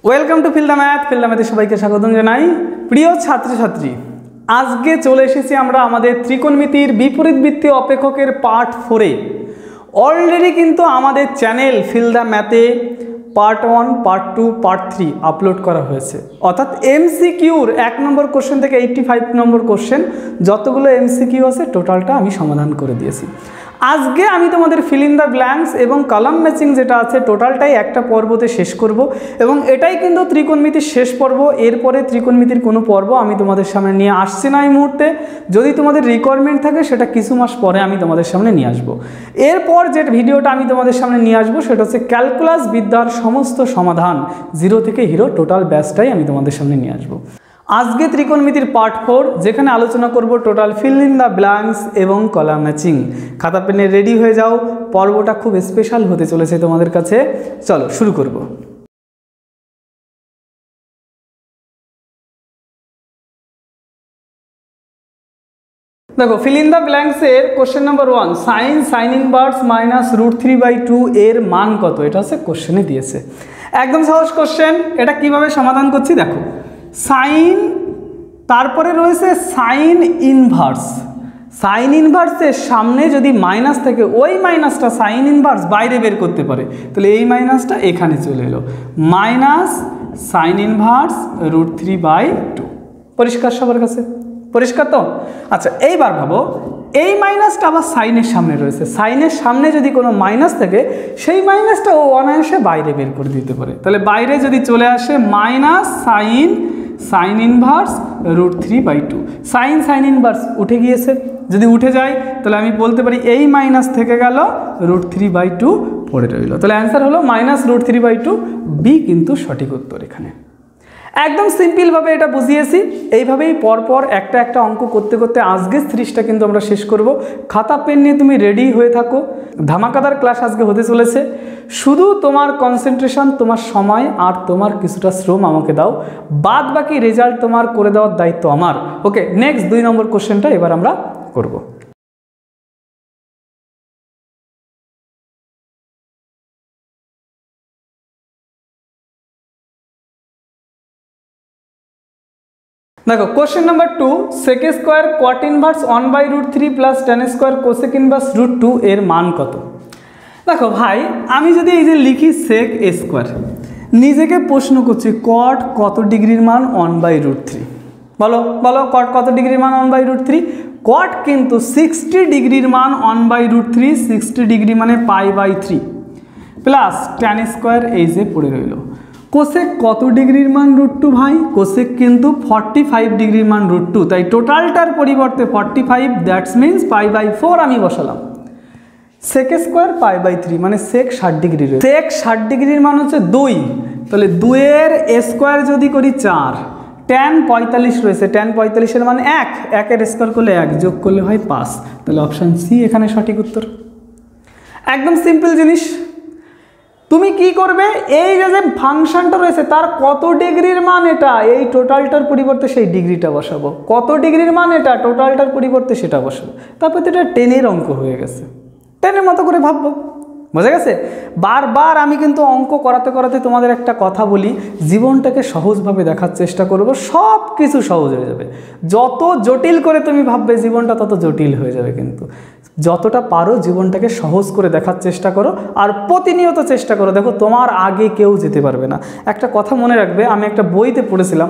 Welcome to feel the ম্যাথে সবাইকে স্বাগত জানাই। প্রিয় ছাত্রছাত্রী, আজকে চলে এসেছি আমরা আমাদের ত্রিকোণমিতির বিপরীতবৃত্তীয় অপেক্ষকের পার্ট 4-এ। অলরেডি কিন্তু আমাদের চ্যানেল ফিল দ্য ম্যাথে পার্ট 1, পার্ট 2, পার্ট 3 আপলোড করা হয়েছে। অর্থাৎ এমসিকিউর 1 নম্বর কোশ্চেন থেকে 85 নম্বর কোশ্চেন যতগুলো এমসিকিউ আছে টোটালটা আমি সমাধান করে দিয়েছি। আজকে আমি তোমাদের ফিল ইন দ্য ব্ল্যাঙ্কস এবং কলাম ম্যাচিং যেটা আছে টোটালটাই একটা পর্বতে শেষ করব এবং এটাই কিন্তু ত্রিকোণমিতির শেষ পর্ব। এরপরে ত্রিকোণমিতির কোনো পর্ব আমি তোমাদের সামনে নিয়ে আসছি না এই মুহূর্তে। যদি তোমাদের রিকোয়ারমেন্ট থাকে সেটা কিছু মাস পরে আমি তোমাদের সামনে নিয়ে আসব। এরপর যে ভিডিওটা আমি তোমাদের সামনে নিয়ে আসবো সেটা হচ্ছে ক্যালকুলাস বিদ্যার সমস্ত সমাধান 0 থেকে হিরো টোটাল ব্যাচটাই আমি তোমাদের সামনে নিয়ে আসবো। আজকে ত্রিকোণমিতির পার্ট 4, যেখানে আলোচনা করব total feel in the blanks এবং কলাম ম্যাচিং। খাতা পেনে রেডি হয়ে যাও, পর্বটা খুব স্পেশাল হতে চলেছে তোমাদের কাছে। চলো শুরু করব। দেখো, ফিল ইন দ্য ব্ল্যাঙ্কসের question number 1, sine inverse minus √3/2 এর মান কত? এটা হচ্ছে কোশ্চেনে দিয়েছে, একদম সহজ কোশ্চেন। এটা কিভাবে সমাধান করছি দেখো। সাইন, তারপরে রয়েছে সাইন ইনভার্সের সামনে যদি মাইনাস থাকে ওই মাইনাসটা সাইন ইনভার্স বাইরে বের করতে পারে, তাহলে এই মাইনাসটা এখানে চলে এলো, মাইনাস সাইন ইনভার্স √3/2। পরিষ্কার সবার কাছে? পরিষ্কার তো? আচ্ছা, এইবার ভাবো এই মাইনাসটা আবার সাইনের সামনে রয়েছে। সাইনের সামনে যদি কোনো মাইনাস থাকে সেই মাইনাসটা ও অনায়াসে বাইরে বের করে দিতে পারে। তাহলে বাইরে যদি চলে আসে minus sine inverse √3/2, sign inverse উঠে গিয়েছে। যদি উঠে যায় তাহলে আমি বলতে পারি এই মাইনাস থেকে গেল, √3/2 পড়ে রইল। তাহলে অ্যান্সার হলো মাইনাস √3/2। বি কিন্তু সঠিক উত্তর এখানে। একদম সিম্পলভাবে এটা বুঝিয়েছি। এইভাবেই পরপর একটা একটা অঙ্ক করতে করতে আজকের সিরিজটা কিন্তু আমরা শেষ করব। খাতা পেন নিয়ে তুমি রেডি হয়ে থাকো, ধামাকাদার ক্লাস আজকে হতে চলেছে। শুধু তোমার কনসেন্ট্রেশন, তোমার সময় আর তোমার কিছুটা শ্রম আমাকে দাও, বাদ বাকি রেজাল্ট তোমার করে দেওয়ার দায়িত্ব আমার। ওকে, নেক্সট 2 নম্বর কোশ্চেনটা এবার আমরা করব। দেখো, question number 2, sec square cot inverse 1/√3 plus tan square cosec inverse √2 এর মান কত? দেখো ভাই, আমি যদি এই যে লিখি সেক স্কোয়ার, নিজেকে প্রশ্ন করছি কট কত ডিগ্রির মান 1/√3? বলো বলো, কট কত ডিগ্রির মান 1/√3? কট কিন্তু 60 ডিগ্রির মান 1/√3, 60 ডিগ্রি মানে π/3 প্লাস ট্যান স্কোয়ার এই যে পড়ে রইল। কোসেক কত ডিগ্রির মান √2? ভাই কোসেক কিন্তু 45 ডিগ্রির মান √2, তাই টোটালটার পরিবর্তে 45, দ্যাটস মিনস π/4 আমি বসালাম। সেক স্কোয়ার π/3 মানে সেক 60 ডিগ্রি রয়েছে। সেক 60 ডিগ্রির মান হচ্ছে 2, তাহলে 2 এর স্কোয়ার যদি করি 4, ট্যান 45 রয়েছে, ট্যান 45-এর মান 1, 1 এর স্কোয়ার করলে 1, যোগ করলে হয় 5। তাহলে অপশান সি এখানে সঠিক উত্তর। একদম সিম্পল জিনিস। তুমি কি করবে, এই যে ফাংশনটা রয়েছে তার কত ডিগ্রির মান এটা, এই টোটালটার পরিবর্তে সেই ডিগ্রিটা বসাবো। কত ডিগ্রির মান এটা, টোটালটার পরিবর্তে সেটা বসাবো। তারপর তো এটা 10-এর অঙ্ক হয়ে গেছে। 10-এর মতো করে ভাববো। বোঝা গেছে? বারবার আমি কিন্তু অঙ্ক করাতে করাতে তোমাদের একটা কথা বলি, জীবনটাকে সহজভাবে দেখার চেষ্টা করব, সব কিছু সহজ হয়ে যাবে। যত জটিল করে তুমি ভাববে জীবনটা তত জটিল হয়ে যাবে। কিন্তু যতটা পারো জীবনটাকে সহজ করে দেখার চেষ্টা করো আর প্রতিনিয়ত চেষ্টা করো। দেখো, তোমার আগে কেউ যেতে পারবে না। একটা কথা মনে রাখবে, আমি একটা বইতে পড়েছিলাম,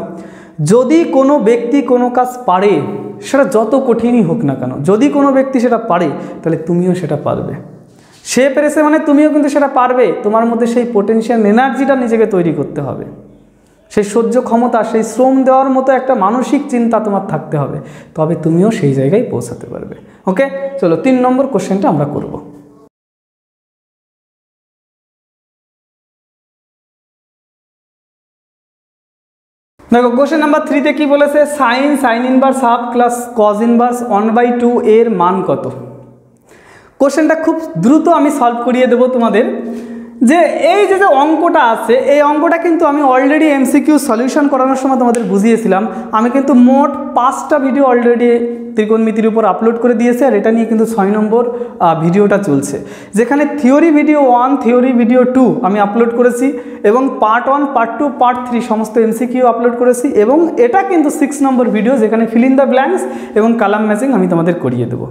যদি কোনো ব্যক্তি কোনো কাজ পারে সেটা যত কঠিনই হোক না কেন, যদি কোনো ব্যক্তি সেটা পারে তাহলে তুমিও সেটা পারবে। সে পেরেছে মানে তুমিও কিন্তু সেটা পারবে। তোমার মধ্যে সেই পোটেনশিয়াল এনার্জিটা নিজেকে তৈরি করতে হবে, সেই সহ্য ক্ষমতা, সেই শ্রম দেওয়ার মতো একটা মানসিক চিন্তা তোমার থাকতে হবে, তবে তুমিও সেই জায়গায় পৌঁছাতে পারবে। ওকে, চলো 3 নম্বর কোশ্চেনটা আমরা করব। দেখো, কোশ্চেন নাম্বার 3-তে কি বলেছে, sign inverse half plus cos inverse 1/2 এর মান কত? কোশ্চেনটা খুব দ্রুত আমি সলভ করিয়ে দেবো তোমাদের। যে এই যে অঙ্কটা আছে, এই অঙ্কটা কিন্তু আমি অলরেডি এমসিকিউ সলিউশন করানোর সময় তোমাদের বুঝিয়েছিলাম। আমি কিন্তু মোট 5টা ভিডিও অলরেডি ত্রিকোণমিতির উপর আপলোড করে দিয়েছি, আর এটা নিয়ে কিন্তু 6 নম্বর ভিডিওটা চলছে, যেখানে থিওরি ভিডিও 1, থিওরি ভিডিও 2 আমি আপলোড করেছি, এবং পার্ট 1, পার্ট 2, পার্ট 3 সমস্ত এমসিকিউ আপলোড করেছি, এবং এটা কিন্তু 6 নম্বর ভিডিও, যেখানে ফিল ইন দ্য ব্ল্যাঙ্কস এবং কালাম ম্যাচিং আমি তোমাদের করিয়ে দেবো।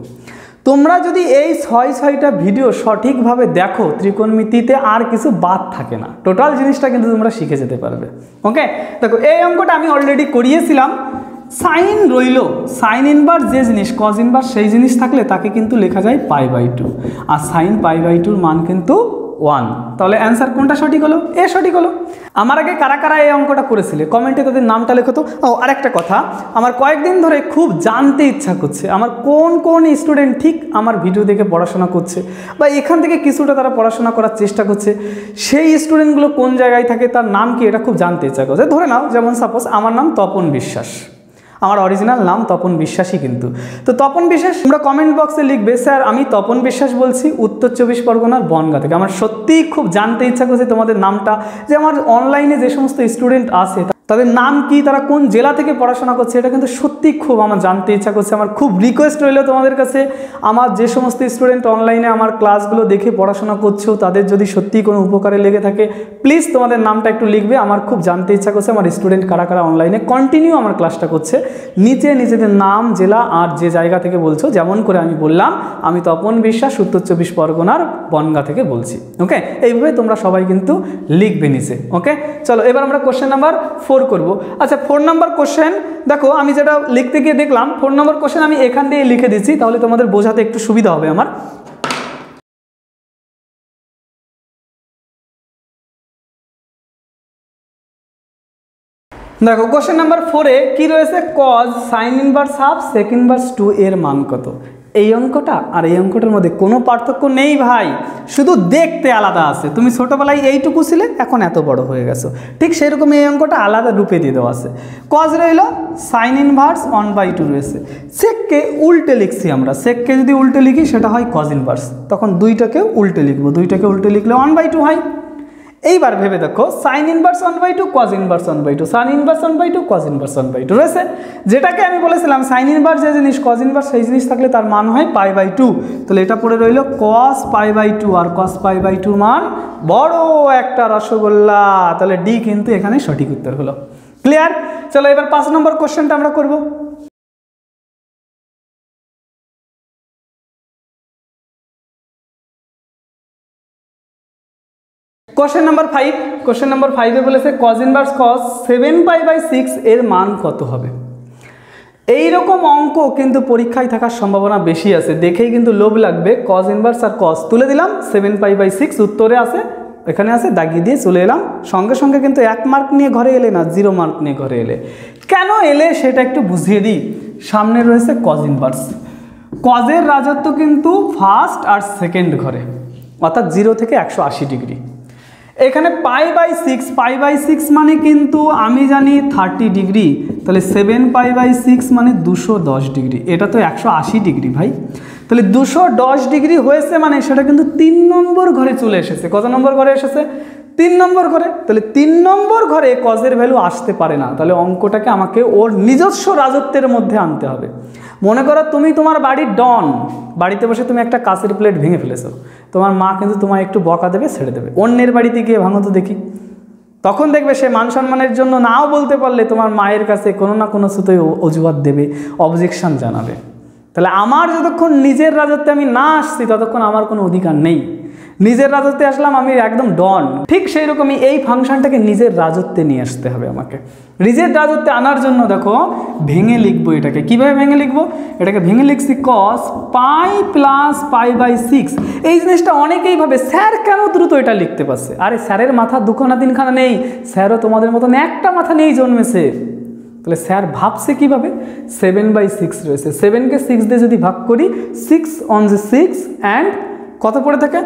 তোমরা যদি এই 6টা ভিডিও সঠিকভাবে দেখো, ত্রিকোণমিতিতে আর কিছু বাদ থাকে না, টোটাল জিনিসটা কিন্তু তোমরা শিখে যেতে পারবে। ওকে, দেখো এই অঙ্কটা আমি অলরেডি করিয়েছিলাম। সাইন রইল, সাইন ইনভার্স যে জিনিস, কজ ইনভার্স সেই জিনিস থাকলে তাকে কিন্তু লেখা যায় π/2, আর সাইন π/2 মান কিন্তু 1। তাহলে অ্যান্সার কোনটা সঠিক হলো? এ সঠিক হলো। আমার আগে কারা কারা এই অঙ্কটা করেছিলে কমেন্টে তাদের নামটা লেখো তো। ও আরেকটা কথা, আমার কয়েকদিন ধরে খুব জানতে ইচ্ছা করছে আমার কোন কোন স্টুডেন্ট ঠিক আমার ভিডিও দেখে পড়াশোনা করছে, বা এখান থেকে কিছুটা তারা পড়াশোনা করার চেষ্টা করছে, সেই স্টুডেন্টগুলো কোন জায়গায় থাকে, তার নাম কি, এটা খুব জানতে ইচ্ছা করছে। ধরে নাও, যেমন সাপোজ আমার নাম তপন বিশ্বাস, আমার অরিজিনাল নাম তপন বিশ্বাসই কিন্তু। তো তপন বিশ্বাস, তোমরা কমেন্ট বক্সে লিখবে স্যার আমি তপন বিশ্বাস বলছি, উত্তর 24 পরগনার বনগাঁ থেকে। আমার সত্যিই খুব জানতে ইচ্ছা করছে তোমাদের নামটা, যে আমার অনলাইনে যে সমস্ত স্টুডেন্ট আছে তাদের নাম কি, তারা কোন জেলা থেকে পড়াশোনা করছে, এটা কিন্তু সত্যি খুব আমার জানতে ইচ্ছা করছে। আমার খুব রিকোয়েস্ট রইল তোমাদের কাছে, আমার যে সমস্ত স্টুডেন্ট অনলাইনে আমার ক্লাসগুলো দেখে পড়াশোনা করছো, তাদের যদি সত্যি কোনো উপকারে লেগে থাকে, প্লিজ তোমাদের নামটা একটু লিখবে। আমার খুব জানতে ইচ্ছা করছে আমার স্টুডেন্ট কারা কারা অনলাইনে কন্টিনিউ আমার ক্লাসটা করছে। নিচে নিজেদের নাম, জেলা আর যে জায়গা থেকে বলছো, যেমন করে আমি বললাম আমি তপন বিশ্বাস, উত্তর 24 পরগনার বনগাঁ থেকে বলছি। ওকে, এইভাবে তোমরা সবাই কিন্তু লিখবে নিচে। ওকে, চলো এবার আমরা কোশ্চেন নাম্বার 4 করব। আচ্ছা, 4 নম্বর কোশ্চেন দেখো, আমি যেটা লিখতে গিয়ে দেখলাম 4 নম্বর কোশ্চেন আমি এখান দিয়ে লিখে দিচ্ছি, তাহলে তোমাদের বোঝাতে একটু সুবিধা হবে আমার। দেখো কোশ্চেন নাম্বার 4-এ কি রয়েছে, cos sine inverse half sec inverse 2 এর মান কত। এই অঙ্কটা আর এই অঙ্কটার মধ্যে কোনো পার্থক্য নেই ভাই, শুধু দেখতে আলাদা আছে। তুমি ছোটোবেলায় এইটুকু ছিলে, এখন এত বড় হয়ে গেছো, ঠিক সেরকম এই অঙ্কটা আলাদা রূপে দিয়ে দেওয়া আছে। কজ রইল, সাইন ইনভার্স 1/2 রয়েছে। সেককে উল্টে লিখছি আমরা, সেককে যদি উল্টে লিখি সেটা হয় কজ ইনভার্স, তখন দুইটাকে উল্টে লিখবো, দুইটাকে উল্টে লিখলে 1/2 হয়। এইবার ভেবে দেখো, sign inverse 1/2, cos inverse 1/2, sign inverse 1/2, cos inverse 1/2 রয়েছে। যেটাকে আমি বলেছিলাম সাইন ইনভার্স যে জিনিস, কজ ইনভার্স সেই জিনিস থাকলে তার মান হয় π/2। তাহলে এটা পড়ে রইল কস π/2, আর কস π/2 মান বড় একটা রসগোল্লা। তাহলে ডি কিন্তু এখানে সঠিক উত্তর হলো। ক্লিয়ার? চলো এবার 5 নম্বর কোশ্চেনটা আমরা করব। কোশ্চেন নাম্বার 5, কোশ্চেন নাম্বার 5-এ বলেছে কজ ইনভার্স কস 7π/6 এর মান কত হবে। এইরকম অঙ্ক কিন্তু পরীক্ষায় থাকার সম্ভাবনা বেশি আছে, দেখেই কিন্তু লোভ লাগবে। কজ ইনভার্স আর কস তুলে দিলাম, 7π/6 উত্তরে আছে, এখানে আছে, দাগিয়ে দিয়ে চলে এলাম। সঙ্গে সঙ্গে কিন্তু 1 মার্ক নিয়ে ঘরে এলে না, 0 মার্ক নিয়ে ঘরে এলে। কেন এলে সেটা একটু বুঝিয়ে দিই। সামনে রয়েছে কজ ইনভার্স, কজের রাজত্ব কিন্তু ফার্স্ট আর সেকেন্ড ঘরে, অর্থাৎ 0 থেকে 180 ডিগ্রি। এখানে π/6 মানে কিন্তু আমি জানি 30 ডিগ্রি, তাহলে 7π/6 মানে 210 ডিগ্রি। এটা তো 180 ডিগ্রি ভাই, তাহলে 210 ডিগ্রি হয়েছে মানে সেটা কিন্তু 3 নম্বর ঘরে চলে এসেছে। কত নম্বর ঘরে এসেছে? 3 নম্বর ঘরে। তাহলে 3 নম্বর ঘরে কজের ভ্যালু আসতে পারে না, তাহলে অঙ্কটাকে আমাকে ওর নিজস্ব রাজত্বের মধ্যে আনতে হবে। মনে করো তুমি তোমার বাড়ির ডন, বাড়িতে বসে তুমি একটা কাঁচের প্লেট ভেঙে ফেলেছো, তোমার মা কিন্তু তোমায় একটু বকা দেবে, ছেড়ে দেবে। অন্যের বাড়িতে গিয়ে ভাঙো তো দেখি, তখন দেখবে সে মান সম্মানের জন্য নাও বলতে পারলে তোমার মায়ের কাছে কোনো না কোনো সুতোই অজুহাত দেবে, অবজেকশন জানাবে। তাহলে আমার যতক্ষণ নিজের রাজত্বে আমি না আসছি ততক্ষণ আমার কোনো অধিকার নেই। নিজের রাজত্বে আসলাম আমি একদম ডন, ঠিক সেই রকমই এই ফাংশনটাকে নিজের রাজত্বে নিয়ে আসতে হবে আমাকে। নিজের রাজত্বে আনার জন্য দেখো ভেঙে লিখবো এটাকে। কিভাবে ভেঙে লিখবো? এটাকে ভেঙে লিখছি কস পাই প্লাস π/6। এই জিনিসটা অনেকেই ভাবে স্যার কেন দ্রুত এটা লিখতে পারছে। আরে স্যারের মাথা 2খানা 3খানা নেই, স্যারও তোমাদের মতন একটা মাথা নেই জন্মেছে। তাহলে স্যার ভাবছে কীভাবে? 7/6 রয়েছে, 7কে 6 দিয়ে যদি ভাগ করি 6 on the 6 অ্যান্ড কত পড়ে থাকে?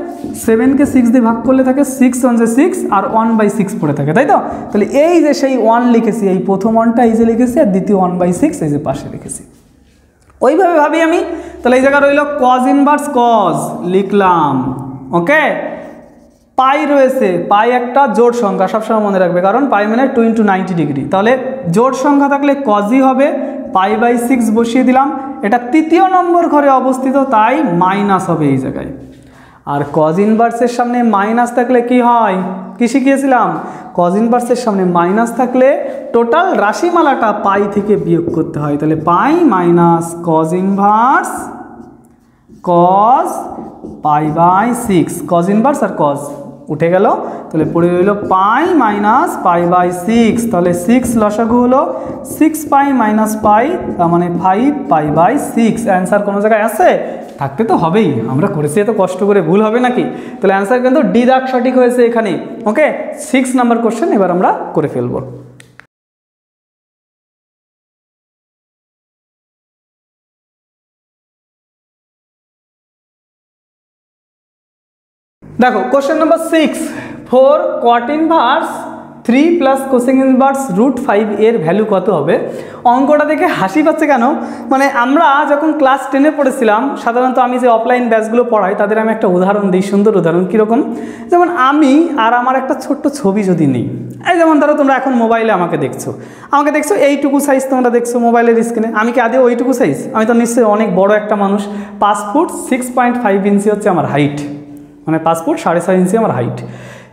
7কে 6 দিয়ে ভাগ করলে থাকে 6 on the 6 আর 1/6 পড়ে থাকে, তাই তো? তাহলে এই যে সেই 1 লিখেছি, এই প্রথম 1টা এই যে লিখেছি, আর দ্বিতীয় 1/6 এই যে পাশে লিখেছি। ওইভাবে ভাবি আমি। তাহলে এই জায়গা রইল কজ ইনভার্স কজ লিখলাম, ওকে। পাই রয়েছে, পাই একটা জোড় সংখ্যা, সবসময় মনে রাখবে, কারণ পাই মানে 2 × 90 ডিগ্রি। তাহলে জোড় সংখ্যা থাকলে কজই হবে, π/6 বসিয়ে দিলাম। এটা তৃতীয় নম্বর ঘরে অবস্থিত, তাই মাইনাস হবে এই জায়গায়। আর কজ ইনভার্সের সামনে মাইনাস থাকলে কি হয়, কি শিখিয়েছিলাম, কজ ইনভার্সের সামনে মাইনাস থাকলে টোটাল রাশিমালাটা পাই থেকে বিয়োগ করতে হয়। তাহলে pi minus cos inverse cos π/6, cos inverse আর কজ উঠে গেল, তাহলে পড়ে রইল পাই মাইনাস π/6। তাহলে 6 লসাগু হলো 6π - π, তার মানে 5π/6। অ্যান্সার কোনো জায়গায় আছে, থাকতে তো হবেই, আমরা করেছি এত কষ্ট করে, ভুল হবে নাকি? তাহলে অ্যান্সার কিন্তু ডি দাগ সঠিক হয়েছে এখানে। ওকে, 6 নাম্বার কোশ্চেন এবার আমরা করে ফেলবো। দেখো question number 6, for caught inverse 3 plus cosec inverse √5 এর ভ্যালু কত হবে? অঙ্কটা দেখে হাসি পাচ্ছে কেন, মানে আমরা যখন ক্লাস 10-এ পড়েছিলাম, সাধারণত আমি যে অফলাইন ব্যাচগুলো পড়াই তাদের আমি একটা উদাহরণ দিই, সুন্দর উদাহরণ। কীরকম? যেমন আমি আর আমার একটা ছোট্ট ছবি যদি নিই, এই যেমন ধরো তোমরা এখন মোবাইলে আমাকে দেখছো এইটুকু সাইজ তোমরা দেখছো মোবাইলের স্ক্রিনে, আমি কি আদৌ ওইটুকু সাইজ? আমি তো নিশ্চয়ই অনেক বড় একটা মানুষ। 5 ফুট 6.5 ইঞ্চি হচ্ছে আমার হাইট, মানে 5 ফুট 6.5 ইঞ্চি আমার হাইট।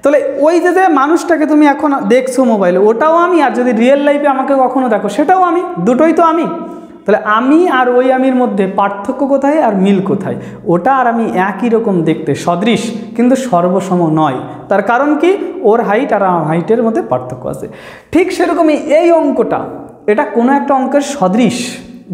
তাহলে ওই যে মানুষটাকে তুমি এখন দেখছো মোবাইলে, ওটাও আমি, আর যদি রিয়েল লাইফে আমাকে কখনো দেখো সেটাও আমি, দুটোই তো আমি। তাহলে আমি আর ওই আমির মধ্যে পার্থক্য কোথায় আর মিল কোথায়? ওটা আর আমি একই রকম দেখতে, সদৃশ, কিন্তু সর্বসম নয়। তার কারণ কি? ওর হাইট আর আমার হাইটের মধ্যে পার্থক্য আছে। ঠিক সেরকমই এই অঙ্কটা, এটা কোনো একটা অঙ্কের সদৃশ,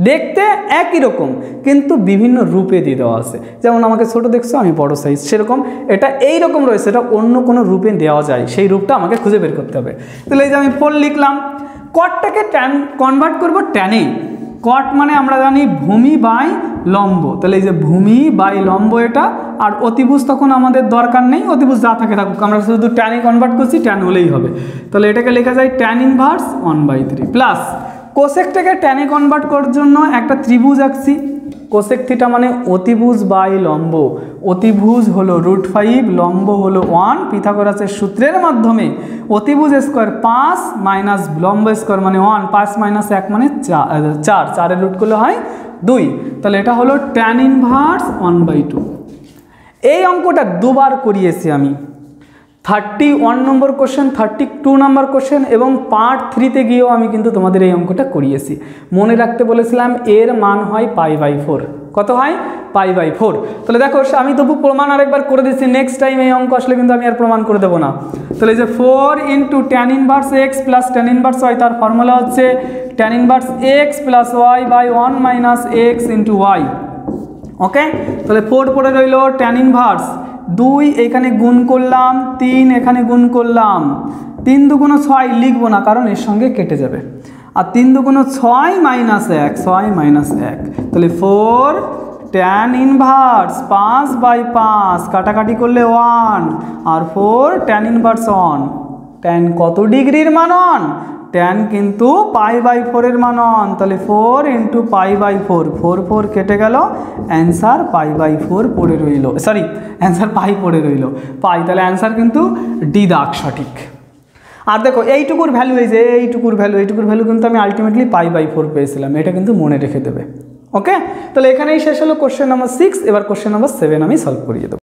দেখতে একই রকম কিন্তু বিভিন্ন রূপে দিয়ে দেওয়া আছে। যেমন আমাকে ছোট দেখছো, আমি বড় সাইজ, সেরকম এটা এই রকম রয়েছে, এটা অন্য কোনো রূপে দেওয়া যায়, সেই রূপটা আমাকে খুঁজে বের করতে হবে। তাহলে এই যে আমি 4 লিখলাম, কটটাকে ট্যান কনভার্ট করব ট্যানে। কট মানে আমরা জানি ভূমি বাই লম্ব, তাহলে এই যে ভূমি বাই লম্ব এটা, আর অতিভুজ তখন আমাদের দরকার নেই, অতিভুজ যা থাকে থাকুক, আমরা শুধু ট্যানে কনভার্ট করছি, ট্যান হলেই হবে। তাহলে এটাকে লেখা যায় ট্যান ইনভার্স 1/3 প্লাস কোসেকটাকে ট্যানে কনভার্ট করার জন্য একটা ত্রিভুজ আঁকছি। কোসেক থিটা মানে অতিভুজ বাই লম্ব, অতিভুজ হলো √5, লম্ব হলো 1। পিথাগোরাসের সূত্রের মাধ্যমে অতিভুজ স্কোয়ার 5 মাইনাস লম্ব স্কোয়ার মানে 1, 5 - 1 মানে 4, 4 এর রুট করলে হয় 2। তাহলে এটা হলো ট্যান ইনভার্স 1/2। এই অঙ্কটা দুবার করিয়েছি আমি, 31 নম্বর কোশ্চেন, 32 নম্বর কোশ্চেন এবং পার্ট 3-তে গিয়েও আমি কিন্তু তোমাদের এই অঙ্কটা করিয়েছি। মনে রাখতে বলেছিলাম এর মান হয় π/4। কত হয়? π/4। তাহলে দেখো আমি তবু প্রমাণ আরেকবার করে দিচ্ছি, নেক্সট টাইম এই অঙ্ক আসলে কিন্তু আমি আর প্রমাণ করে দেবো না। তাহলে যে 4 × tan inverse x plus tan inverse y, তার ফর্মুলা হচ্ছে tan inverse x plus y by 1 minus x × y। Okay, তাহলে 4 পড়ে রইল, tan ইনভার্স 2 এখানে গুণ করলাম, 3 এখানে গুণ করলাম, 3 × 2 = 6 লিখবো না কারণ এর সঙ্গে কেটে যাবে, আর 3 × 2 = 6 - 1, 6 - 1। তাহলে 4 tan ইনভার্স 5/5, কাটাকাটি করলে 1, আর 4 tan ইনভার্স 1। tan কত ডিগ্রির মান? tan কিন্তু π/4 এর মান। তাহলে 4 × π/4, 4 4 কেটে গেল, অ্যান্সার π/4 পড়ে রইল, সরি অ্যান্সার পাই পড়ে রইল, পাই। তাহলে অ্যান্সার কিন্তু ডি দাগ সঠিক। আর দেখো এইটুকুর ভ্যালু, এই যে এইটুকুর ভ্যালু কিন্তু আমি আলটিমেটলি π/4 পেয়েছিলাম, এটা কিন্তু মনে রেখে দেবে। ওকে, তাহলে এখানেই শেষ হলো কোশ্চেন নাম্বার 6। এবার কোশ্চেন নাম্বার 7 আমি সলভ করিয়ে দেবো।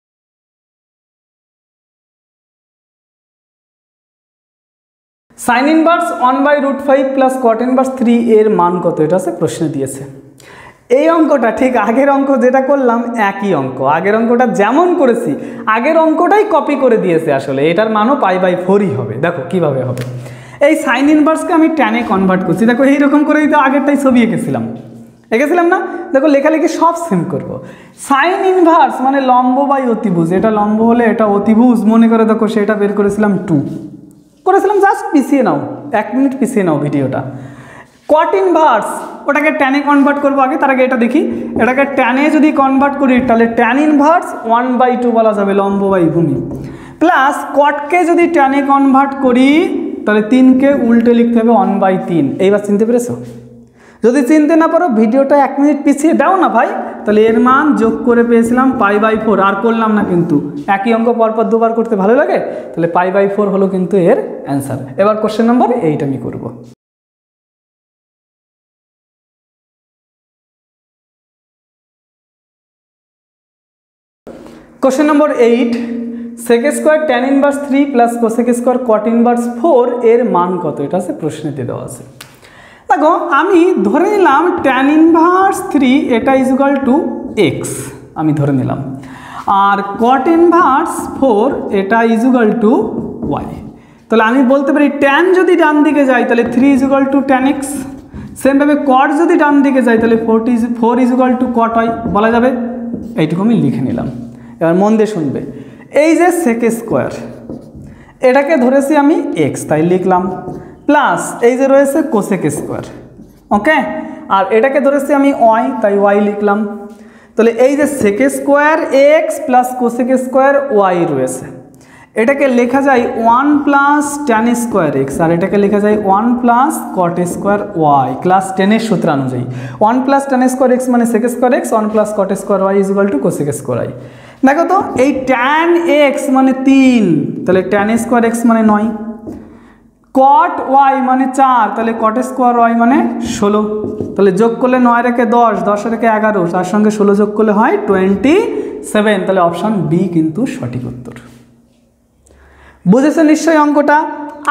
Sign inverse 1/√5 plus cot inverse 3 এর মান কত? এটা হচ্ছে প্রশ্নে দিয়েছে। এই অঙ্কটা ঠিক আগের অঙ্ক যেটা করলাম একই অঙ্ক, আগের অঙ্কটা যেমন করেছি আগের অঙ্কটাই কপি করে দিয়েছে। আসলে এটার মানও π/4ই হবে। দেখো কিভাবে হবে, এই সাইন ইনভার্সকে আমি ট্যানে কনভার্ট করছি। দেখো এইরকম করেই তো আগেরটাই ছবি এঁকেছিলাম না? দেখো লেখালেখি সব সেম করব। সাইন ইনভার্স মানে লম্ব বাই অতিভুজ, এটা লম্ব হলে এটা অতিভুজ, মনে করে দেখো সেটা বের করেছিলাম 2 করেছিলাম। জাস্ট পিছিয়ে নাও, 1 মিনিট পিছিয়ে নাও ভিডিওটা। কট ইনভার্স ওটাকে ট্যানে কনভার্ট করবো আগে, তার আগে এটা দেখি। এটাকে ট্যানে যদি কনভার্ট করি তাহলে ট্যান ইনভার্স 1/2 বলা যাবে, লম্ব বাই ভূমি, প্লাস কটকে যদি ট্যানে কনভার্ট করি তাহলে 3কে উল্টে লিখতে হবে 1/3। এইবার চিনতে পেরেছো? যদি চিনতে না পারো ভিডিওটা 1 মিনিট পিছিয়ে দাও না ভাই, তাহলে এর মান যোগ করে পেয়েছিলাম π/4, আর করলাম না কিন্তু, একই অঙ্ক পরপর দুবার করতে ভালো লাগে, তাহলে π/4 হলো কিন্তু এর অ্যান্সার। এবার কোশ্চেন নম্বর 8 আমি করব। Question number 8, sec square tan inverse 3 plus cosec square cot inverse 4 এর মান কত? এটা আছে প্রশ্নেতে দেওয়া আছে। দেখো আমি ধরে নিলাম tan ইনভার্স 3 এটা ইজুয়াল টু এক্স, আমি ধরে নিলাম, আর cot ইনভার্স 4 এটা ইজুয়াল টু ওয়াই। তাহলে আমি বলতে পারি tan যদি ডান দিকে যায় তাহলে 3 ইজুয়াল টু tan x, সেমভাবে cot যদি ডান দিকে যায় তাহলে 4 ইজুয়াল টু cot y বলা যাবে। এইটুকু আমি লিখে নিলাম। এবার মন দিয়ে শুনবে, এই যে sec স্কোয়ার এটাকে ধরেছি আমি x, তাই লিখলাম, প্লাস এই যে রয়েছে cosec স্কোয়ার, ওকে, আর এটাকে ধরেছি আমি y, তাই y লিখলাম। তাহলে এই যে sec square x plus cosec square y রয়েছে, এটাকে লেখা যায় 1 প্লাস tan স্কোয়ার x, আর এটাকে লেখা যায় 1 plus cot square y class 10 এর সূত্র অনুযায়ী। 1 প্লাস tan স্কোয়ার x মানে sec square x, 1 plus cot square y is equal two cosec square y। দেখো তো এই tan x মানে 3, তাহলে tan স্কোয়ার x মানে 9, cot y মানে 4, তাহলে cot স্কোয়ার y মানে 16, তাহলে যোগ করলে 9 রেখে 10, 10 রেখে 11, তার সঙ্গে 16 যোগ করলে হয় 27, তাহলে অপশান বি কিন্তু সঠিক উত্তর। বুঝেছেন নিশ্চয়ই অঙ্কটা?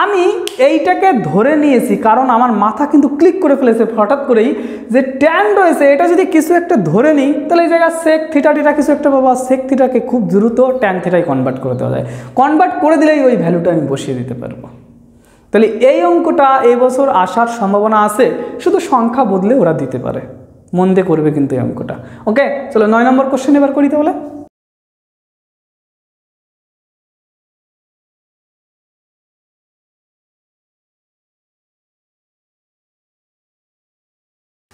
আমি এইটাকে ধরে নিয়েছি কারণ আমার মাথা কিন্তু ক্লিক করে ফেলেছে হঠাৎ করেই যে ট্যান রয়েছে, এটা যদি কিছু একটা ধরে নিই তাহলে এই জায়গায় সেক থিটা টিটা কিছু একটা বাবা, সেক থিটাকে খুব দ্রুত ট্যান থিটায় কনভার্ট করে দেওয়া যায়, কনভার্ট করে দিলেই ওই ভ্যালুটা আমি বসিয়ে দিতে পারবো। তাহলে এই অঙ্কটা এই বছর আসার সম্ভাবনা আছে, শুধু সংখ্যা বদলে ওরা দিতে পারে, মন দিয়ে করবে কিন্তু এই অঙ্কটা। ওকে, চলো 9 নম্বর কোশ্চেন এবার করি তাহলে।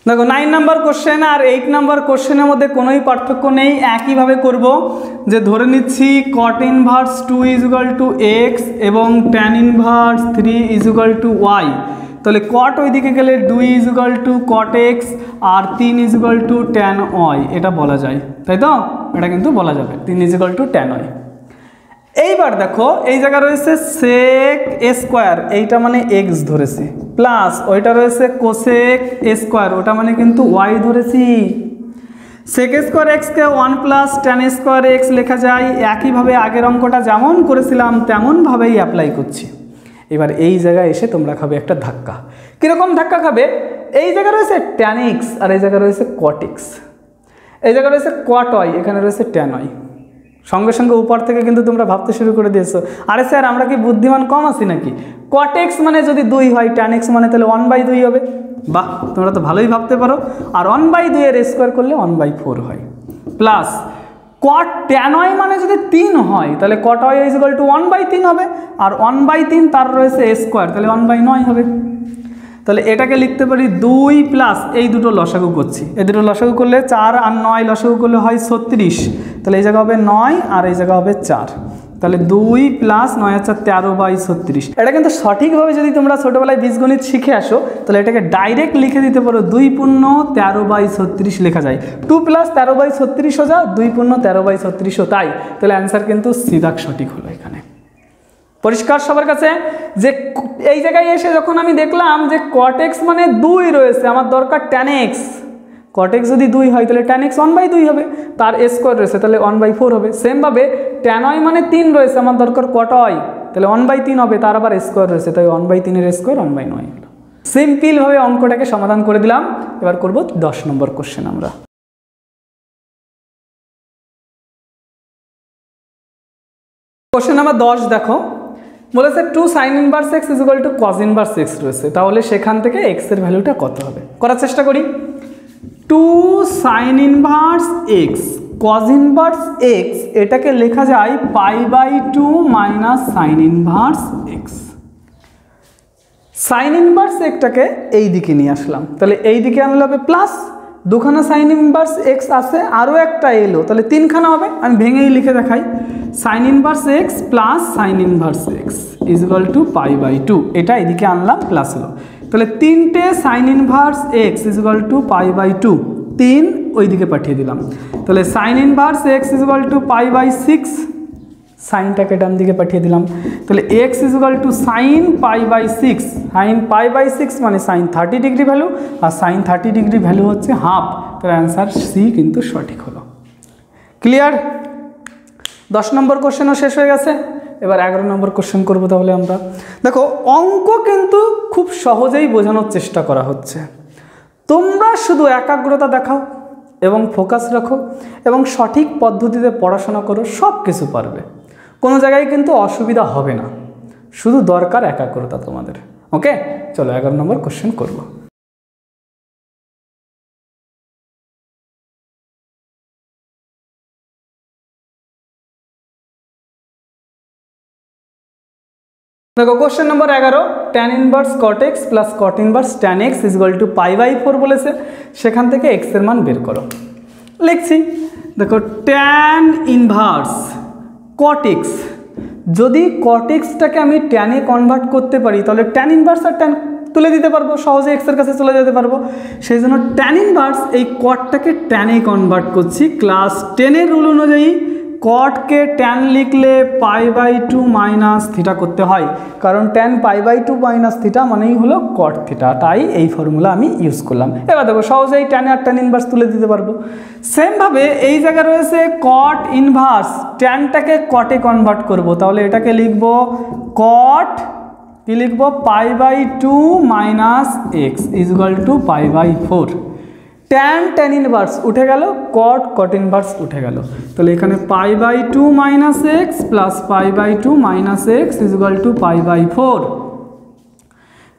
দেখো 9 নম্বর কোশ্চেন আর 8 নম্বর কোশ্চেনের মধ্যে কোনোই পার্থক্য নেই, একইভাবে করব। যে ধরে নিচ্ছি cot inverse 2 is equal to x এবং tan inverse 3 is equal to y, তাহলে cot ওইদিকে গেলে 2 is equal to cot x আর 3 is equal to tan y, এটা বলা যায়, তাই তো? এটা কিন্তু বলা যাবে 3 is equal to tan y। এইবার দেখো এই জায়গা রয়েছে sec স্কোয়ার, এইটা মানে x ধরেছি, প্লাস ওইটা রয়েছে cosec স্কোয়ার, ওটা মানে কিন্তু y ধরেছি। sec স্কোয়ার x কে 1 প্লাস tan স্কোয়ার x লেখা যায়, একইভাবে আগের অঙ্কটা যেমন করেছিলাম তেমনভাবেই অ্যাপ্লাই করছি। এবার এই জায়গায় এসে তোমরা খাবে একটা ধাক্কা। কীরকম ধাক্কা খাবে? এই জায়গায় রয়েছে tan x আর এই জায়গায় রয়েছে cot x, এই জায়গায় রয়েছে cot y, এখানে রয়েছে tan y। সঙ্গে সঙ্গে উপর থেকে কিন্তু তোমরা ভাবতে শুরু করে দিয়েছো, আরে স্যার আমরা কি বুদ্ধিমান কম আছি নাকি? cot x মানে যদি 2 হয়, tan x মানে তাহলে 1/2 হবে। বাহ, তোমরা তো ভালোই ভাবতে পারো। আর 1/2 এর স্কোয়ার করলে 1/4 হয়, প্লাস cot tan y মানে যদি 3 হয় তাহলে cot y is equal two 1/3 হবে, আর 1/3 তার রয়েছে স্কোয়ার, তাহলে 1/9 হবে। তাহলে এটাকে লিখতে পারি 2 প্লাস এই দুটো লসাগু করছি, এই দুটো লসাগু করলে 4 আর 9 লসাগু করলে হয় 36, তাহলে এই জায়গা হবে 9 আর এই জায়গা হবে 4, তাহলে 2 প্লাস 9 আর 4 13/36। এটা কিন্তু সঠিকভাবে যদি তোমরা ছোটোবেলায় বীজগণিত শিখে আসো তাহলে এটাকে ডাইরেক্ট লিখে দিতে পারো, 2 পূর্ণ 13/36 লেখা যায়, 2 প্লাস 13/36 যা 2 পূর্ণ 13/36 তাই, তাহলে অ্যান্সার কিন্তু সিধাক সঠিক হলো এখানে। পরিষ্কার সবার কাছে? যে এই জায়গায় এসে যখন আমি দেখলাম যে cot x মানে 2 রয়েছে, আমার দরকার tan x, cot x যদি 2 হয় তাহলে tan x 1/2 হবে, তার স্কোয়ার রয়েছে তাহলে 1/4 হবে। সেমভাবে tan y মানে 3 রয়েছে, আমার দরকার cot y, তাহলে 1/3 হবে, তার আবার স্কোয়ার রয়েছে, তাই 1/3 এর স্কোয়ার 1/9 হলো। সিম্পলভাবে অঙ্কটাকে সমাধান করে দিলাম। এবার করব 10 নম্বর কোশ্চেন আমরা। কোশ্চেন নাম্বার 10 দেখো, বলেছে 2 sin inverse x is equal two cos inverse x রয়েছে, তাহলে সেখান থেকে x এর ভ্যালুটা কত হবে? করার চেষ্টা করি। 2 sin inverse x cos inverse x এটাকে লেখা যায় π/2 minus sin inverse x। sin inverse xটাকে এই দিকে নিয়ে আসলাম, তাহলে এই দিকে আনলে হবে প্লাস, দুখানা sin ইনভার্স x আছে, আরও একটা এলো, তাহলে 3খানা হবে। আমি ভেঙেই লিখে দেখাই, sin inverse x plus sin inverse x is equal to π/2, এটা এদিকে আনলাম প্লাস হলো, তাহলে 3টে sin inverse x is equal to π/2 3 ওইদিকে পাঠিয়ে দিলাম। তাহলে sine inverse x is equal to π/6, সাইনটাকে ডান দিকে পাঠিয়ে দিলাম। তাহলে x is equal to sine π/6, sine π/6 মানে সাইন 30 ডিগ্রি ভ্যালু, আর সাইন 30 ডিগ্রি ভ্যালু হচ্ছে হাফ। তাহলে অ্যান্সার সি কিন্তু সঠিক হলো। ক্লিয়ার? 10 নম্বর কোশ্চেনও শেষ হয়ে গেছে। এবার 11 নম্বর কোশ্চেন করবো তাহলে আমরা। দেখো অঙ্ক কিন্তু খুব সহজেই বোঝানোর চেষ্টা করা হচ্ছে, তোমরা শুধু একাগ্রতা দেখাও এবং ফোকাস রাখো এবং সঠিক পদ্ধতিতে পড়াশোনা করো, সব কিছু পারবে, কোনো জায়গায় কিন্তু অসুবিধা হবে না, শুধু দরকার একাগ্রতা তোমাদের। ওকে, চলো 11 নম্বর কোশ্চেন করবো। দেখো question number 11, tan inverse cot x plus cot inverse tan x is equal to π/4 বলেছে, সেখান থেকে x এর মান বের করো। লিখছি, দেখো tan ইনভার্স cot x, যদি cot x-টাকে আমি tan এ কনভার্ট করতে পারি তাহলে tan ইনভার্স আর tan তুলে দিতে পারবো, সহজে x এর কাছে চলে যেতে পারবো। সেই জন্য tan ইনভার্স এই cot-টাকে tan এ কনভার্ট করছি। ক্লাস 10 এর রুল অনুযায়ী কটকে ট্যান লিখলে π/2 মাইনাস থিটা করতে হয়, কারণ ট্যান π/2 মাইনাস থিটা মানেই হলো কট থিটা, তাই এই ফর্মুলা আমি ইউজ করলাম। এবার দেখো সহজেই ট্যান আর ট্যান ইনভার্স তুলে দিতে পারবো। সেমভাবে এই জায়গায় রয়েছে কট ইনভার্স, ট্যানটাকে কটে কনভার্ট করব, তাহলে এটাকে লিখব কট, কি লিখব π/2 minus x is equal to π/4। Tan inverse উঠে গেল, কট ইনভার্স উঠে গেল, তাহলে এখানে π/2 minus x plus π/2 minus x is equal to π/4।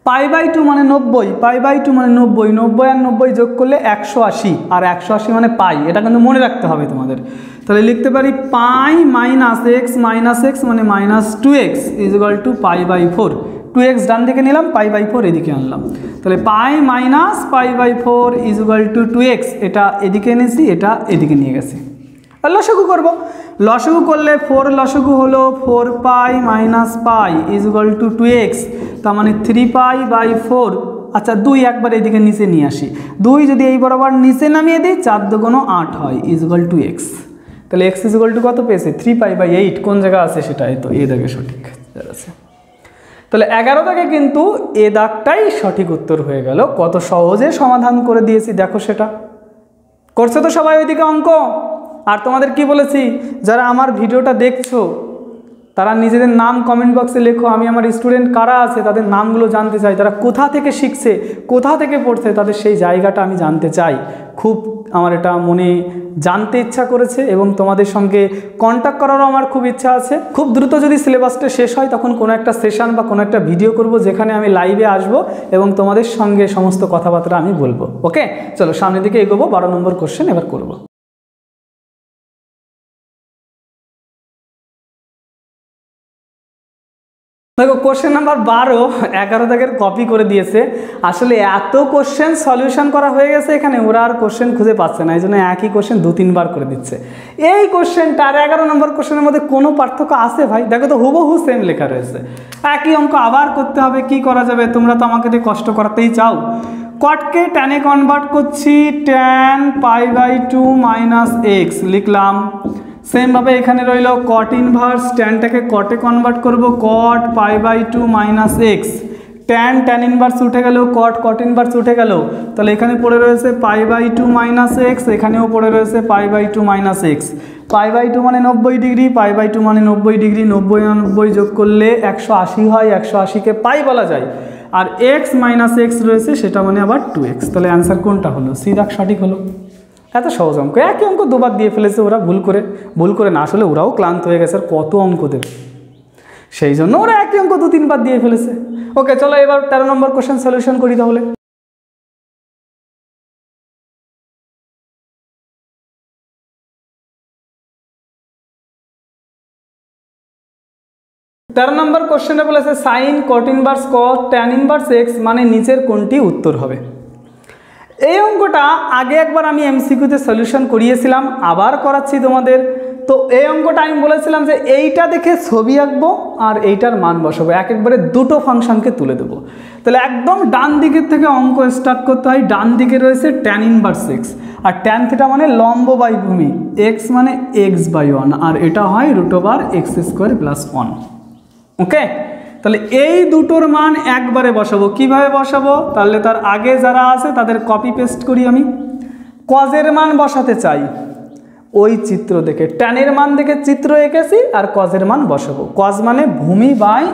π/2 মানে 90, π/2 মানে 90, 90 আর 90 যোগ করলে 180, আর 180 মানে পাই, এটা কিন্তু মনে রাখতে হবে তোমাদের। তাহলে লিখতে পারি পাই মাইনাস এক্স মানে minus 2x is equal to π/4। 2x ডান দিকে নিলাম, π/4 এদিকে আনলাম, তাহলে pi minus π/4 is equal to 2x, এটা এদিকে এনেছি, এটা এদিকে নিয়ে গেছি। আর লসাগু করব, লসাগু করলে 4 লসাগু হলো 4 pi minus pi is equal to 2x, তার মানে 3π/4। আচ্ছা 2 একবার এদিকে নিচে নিয়ে আসি, 2 যদি এই বরাবর নিচে নামিয়ে দিই 4 দুগুণ 8 হয় ইজ ইকুয়াল টু x। তাহলে x ইজ ইকুয়াল টু কত পেয়েছে 3π/8, কোন জায়গা আছে সেটা এই তো এই দাগে সঠিক আছে। তাহলে 11 দাগে কিন্তু এ দাগটাই সঠিক উত্তর হয়ে গেল। কত সহজে সমাধান করে দিয়েছি দেখো, সেটা করছে তো সবাই ওইদিকে অঙ্ক। আর তোমাদের কি বলেছি, যারা আমার ভিডিওটা দেখছো তারা নিজেদের নাম কমেন্ট বক্সে লেখো, আমি আমার স্টুডেন্ট কারা আছে তাদের নামগুলো জানতে চাই, তারা কোথা থেকে শিখছে, কোথা থেকে পড়ছে, তাদের সেই জায়গাটা আমি জানতে চাই। খুব আমার এটা মনে জানতে ইচ্ছা করেছে এবং তোমাদের সঙ্গে কন্ট্যাক্ট করারও আমার খুব ইচ্ছা আছে। খুব দ্রুত যদি সিলেবাসটা শেষ হয় তখন কোনো একটা সেশন বা কোনো একটা ভিডিও করব যেখানে আমি লাইভে আসব এবং তোমাদের সঙ্গে সমস্ত কথাবার্তা আমি বলবো। ওকে, চলো সামনের দিকে এগোবো। 12 নম্বর কোশ্চেন এবার করব। দেখো কোশ্চেন নাম্বার 12, 11 দাগের কপি করে দিয়েছে। আসলে এত কোশ্চেন সলিউশন করা হয়ে গেছে এখানে, ওরা আর কোশ্চেন খুঁজে পাচ্ছে না, এই জন্য একই কোশ্চেন 2-3 বার করে দিচ্ছে। এই কোশ্চেনটা আর 11 নম্বর কোশ্চেনের মধ্যে কোনো পার্থক্য আছে ভাই? দেখো তো হুবহু সেম লেখা রয়েছে, একই অঙ্ক আবার করতে হবে, কি করা যাবে? তোমরা তো আমাকে দিয়ে কষ্ট করাতেই চাও। কটকে ট্যানে কনভার্ট করছি, ট্যান π/2 মাইনাস এক্স লিখলাম। সেমভাবে এখানে রইল কট ইনভার্স, ট্যানটাকে কটে কনভার্ট করব, কট π/2 মাইনাস এক্স। ট্যান ইনভার্স উঠে গেল, কট ইনভার্স উঠে গেল, তাহলে এখানে পড়ে রয়েছে π/2 মাইনাস এক্স, এখানেও পড়ে রয়েছে π/2 মাইনাস এক্স। π/2 মানে 90 ডিগ্রি, π/2 মানে 90 ডিগ্রি, 90 আর 90 যোগ করলে 180 হয়, 180কে পাই বলা যায়। আর এক্স মাইনাস এক্স রয়েছে, সেটা মানে আবার 2x। তাহলে অ্যান্সার কোনটা হলো? সি দাগ সঠিক হলো। এত সহজ অঙ্ক, একই অঙ্ক দুবার দিয়ে ফেলেছে ওরা, ভুল করে না, আসলে ওরাও ক্লান্ত হয়ে গেছে, আর কত অঙ্ক দেবে, সেই জন্য ওরা একই অঙ্ক 2-3 বার দিয়ে ফেলেছে। ওকে চলো এবার 13 নম্বর কোশ্চেন সলিউশন করি তাহলে। তেরো নম্বর কোশ্চেনে বলেছে সাইন কট ইনভার্স কট ট্যান ইনভার্স এক্স মানে নিচের কোনটি উত্তর হবে? এই অঙ্কটা আগে একবার আমি এমসিকিউতে সলিউশন করিয়েছিলাম, আবার করাচ্ছি তোমাদের। তো এই অঙ্কটা আমি বলেছিলাম যে এইটা দেখে ছবি আঁকবো আর এইটার মান বসাবো, একবারে দুটো ফাংশনকে তুলে দেবো। তাহলে একদম ডান দিকের থেকে অঙ্ক স্টার্ট করতে হয়। ডান দিকে রয়েছে ট্যান ইনভার্স এক্স আর ট্যান থিটা মানে লম্ব বাই ভূমি, এক্স মানে এক্স বাই ওয়ান, আর এটা হয় √(x² + 1). ওকে, তাহলে এই দুটোর মান একবারে বসাবো। কিভাবে বসাবো? তাহলে তার আগে যারা আছে তাদের কপি পেস্ট করি। আমি কজের মান বসাতে চাই, ওই চিত্র দেখে ট্যানের মান দেখে চিত্র এঁকেছি আর কজের মান বসাবো। কজ মানে ভূমি বাই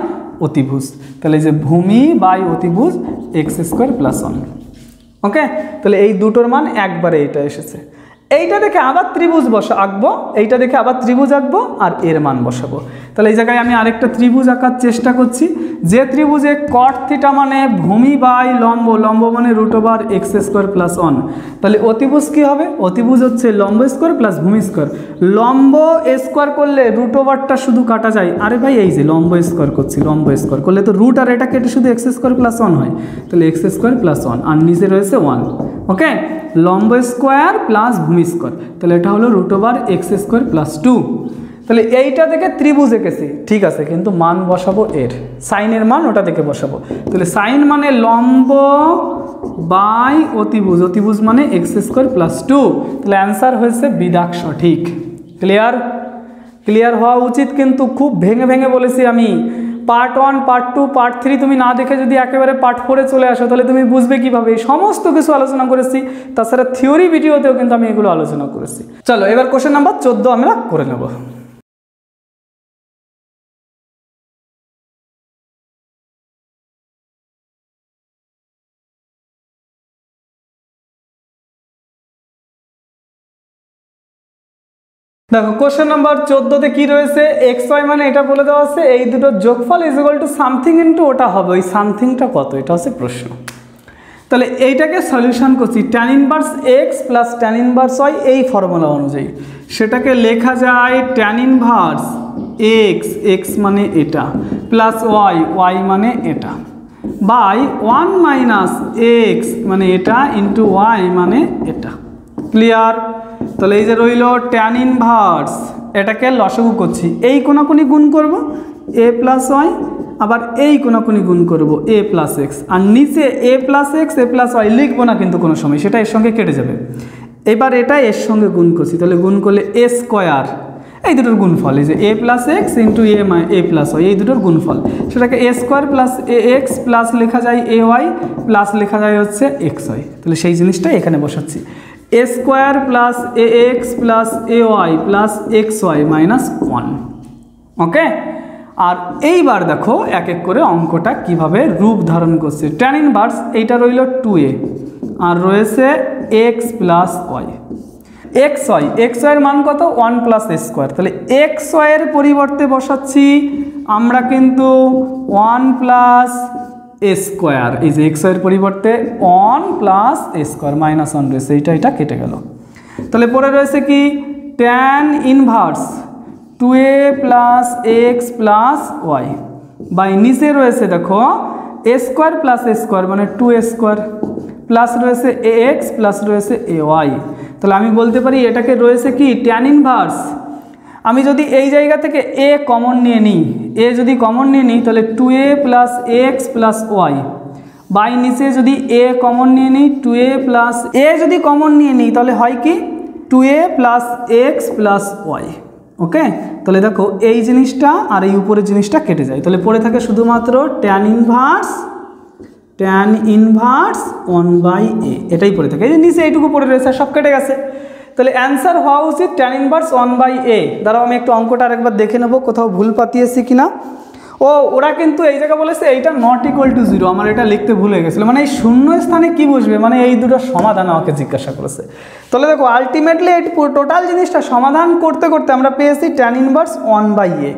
অতিভুজ, তাহলে যে ভূমি বাই অতিভুজ x² + 1। ওকে, তাহলে এই দুটোর মান একবারে এটা এসেছে। এইটা দেখে আবার ত্রিভুজ আঁকবো, এইটা দেখে আবার ত্রিভুজ আঁকবো আর এর মান বসাবো। তাহলে এই জায়গায় আমি আরেকটা ত্রিভুজ আঁকার চেষ্টা করছি, যে ত্রিভুজে cot থিটা মানে ভূমি বাই লম্ব, লম্ব মানে √(x² + 1। তাহলে অতিভুজ কি হবে? অতিভুজ হচ্ছে লম্ব স্কোয়ার প্লাস ভূমি স্কোয়ার। লম্ব স্কোয়ার করলে √টা শুধু কাটা যায়। আরে ভাই এই যে লম্ব স্কোয়ার করছি, লম্ব স্কোয়ার করলে তো √ আর এটা কেটে শুধু x² + 1 হয়, তাহলে x² + 1 আর নিচে রয়েছে 1। ওকে, লম্ব স্কোয়ার প্লাস ভূমি স্কোয়ার, তাহলে এটা হলো √(x² + 2। তাহলে এইটা দেখে ত্রিভুজ এঁকেছি, ঠিক আছে, কিন্তু মান বসাবো এর, সাইনের মান ওটা দেখে বসাবো। তাহলে সাইন মানে লম্ব বাই অতিভুজ, অতিভুজ মানে x² + 2। তাহলে অ্যান্সার হয়েছে বিদাক সঠিক। ক্লিয়ার? ক্লিয়ার হওয়া উচিত, কিন্তু খুব ভেঙে ভেঙে বলেছি আমি। পার্ট 1, পার্ট 2, পার্ট 3 তুমি না দেখে যদি একেবারে পার্ট 4-এ চলে আসো তাহলে তুমি বুঝবে কীভাবে? এই সমস্ত কিছু আলোচনা করেছি, তাছাড়া থিওরি ভিডিওতেও কিন্তু আমি এগুলো আলোচনা করেছি। চলো এবার কোশ্চেন নাম্বার 14 আমরা করে নেব। দেখো কোশ্চেন নাম্বার 14তে কি রয়েছে, xy মানে এটা বলে দেওয়া আছে এই দুটোর যোগফল = সামথিং ইন্টু ওটা হবে, ওই সামথিংটা কত, এটা হচ্ছে প্রশ্ন। তাহলে এইটাকে সলিউশন করছি, tan inverse x plus tan inverse y এই ফর্মুলা অনুযায়ী। সেটাকে লেখা যায় tan ইনভার্স x, x মানে এটা, প্লাস y, y মানে এটা, বাই 1 মাইনাস x মানে এটা ইন্টু y মানে এটা। ক্লিয়ার? তাহলে এই যে রইল tan ইনভার্স, এটাকে লসাগু করছি, এই কোনাকুনি গুণ করব a প্লাস y, আবার এই কোনাকুনি গুণ করব a প্লাস x, আর নিচে a plus x a plus y লিখবো না কিন্তু কোনো সময়, সেটা এর সঙ্গে কেটে যাবে। এবার এটা এর সঙ্গে গুণ করছি, তাহলে গুণ করলে a স্কোয়ার, এই দুটোর গুণফল, এই যে a plus x into a plus y, এই দুটোর গুণফল, সেটাকে a square plus a x plus লেখা যায় এ ওয়াই প্লাস লেখা যায় হচ্ছে এক্স ওয়াই। তাহলে সেই জিনিসটা এখানে বসাচ্ছি, a square plus a x plus a y plus x y minus 1। Okay, আর এইবার দেখো এক এক করে অঙ্কটা কিভাবে রূপ ধারণ করছে। tan ইনভার্স এইটা রইল 2a আর রয়েছে x প্লাস ওয়াই, এক্স ওয়াইয়ের মান কত 1 প্লাস এ স্কোয়ার। তাহলে এক্স ওয়াইয়ের পরিবর্তে বসাচ্ছি আমরা কিন্তু 1 প্লাস এ স্কোয়ার, এই যে এক্স ওয়াইয়ের পরিবর্তে 1 প্লাস এ স্কোয়ার মাইনাস 1 রয়েছে, এটা কেটে গেল। তাহলে পরে রয়েছে কি tan inverse 2a plus x plus y, by নিচে রয়েছে দেখো a square plus a square মানে 2a স্কোয়ার, প্লাস রয়েছে এ এক্স প্লাস রয়েছে এ ওয়াই। তাহলে আমি বলতে পারি এটাকে রয়েছে কি tan ইনভার্স, আমি যদি এই জায়গা থেকে a কমন নিয়ে নিই, a যদি কমন নিয়ে নিই তাহলে 2a plus x plus y, by নিচে যদি a কমন নিয়ে নিই 2a প্লাস a যদি কমন নিয়ে নিই তাহলে হয় কি 2a plus x plus y. Okay, তাহলে দেখো এই জিনিসটা আর এই উপরের জিনিসটা কেটে যায়, তাহলে পড়ে থাকে শুধুমাত্র tan ইনভার্স 1/a, এটাই পড়ে থাকে, এই যে নিচে এইটুকু পড়ে রয়েছে, সব কেটে গেছে। তাহলে অ্যান্সার হওয়া উচিত tan ইনভার্স 1/a। দাঁড়াও আমি একটু অঙ্কটা আরেকবার দেখে নেবো কোথাও ভুল পাতিয়েছি কিনা। ওরা কিন্তু এই জায়গা বলেছে এইটা নট ইকুয়াল টু 0, আমার এটা লিখতে ভুল হয়ে গেছিলো, মানে এই শূন্য স্থানে কি বসবে, মানে এই দুটোর সমাধান আমাকে জিজ্ঞাসা করেছে। তাহলে দেখো আলটিমেটলি এই টোটাল জিনিসটা সমাধান করতে করতে আমরা পেয়েছি tan ইনভার্স 1/a।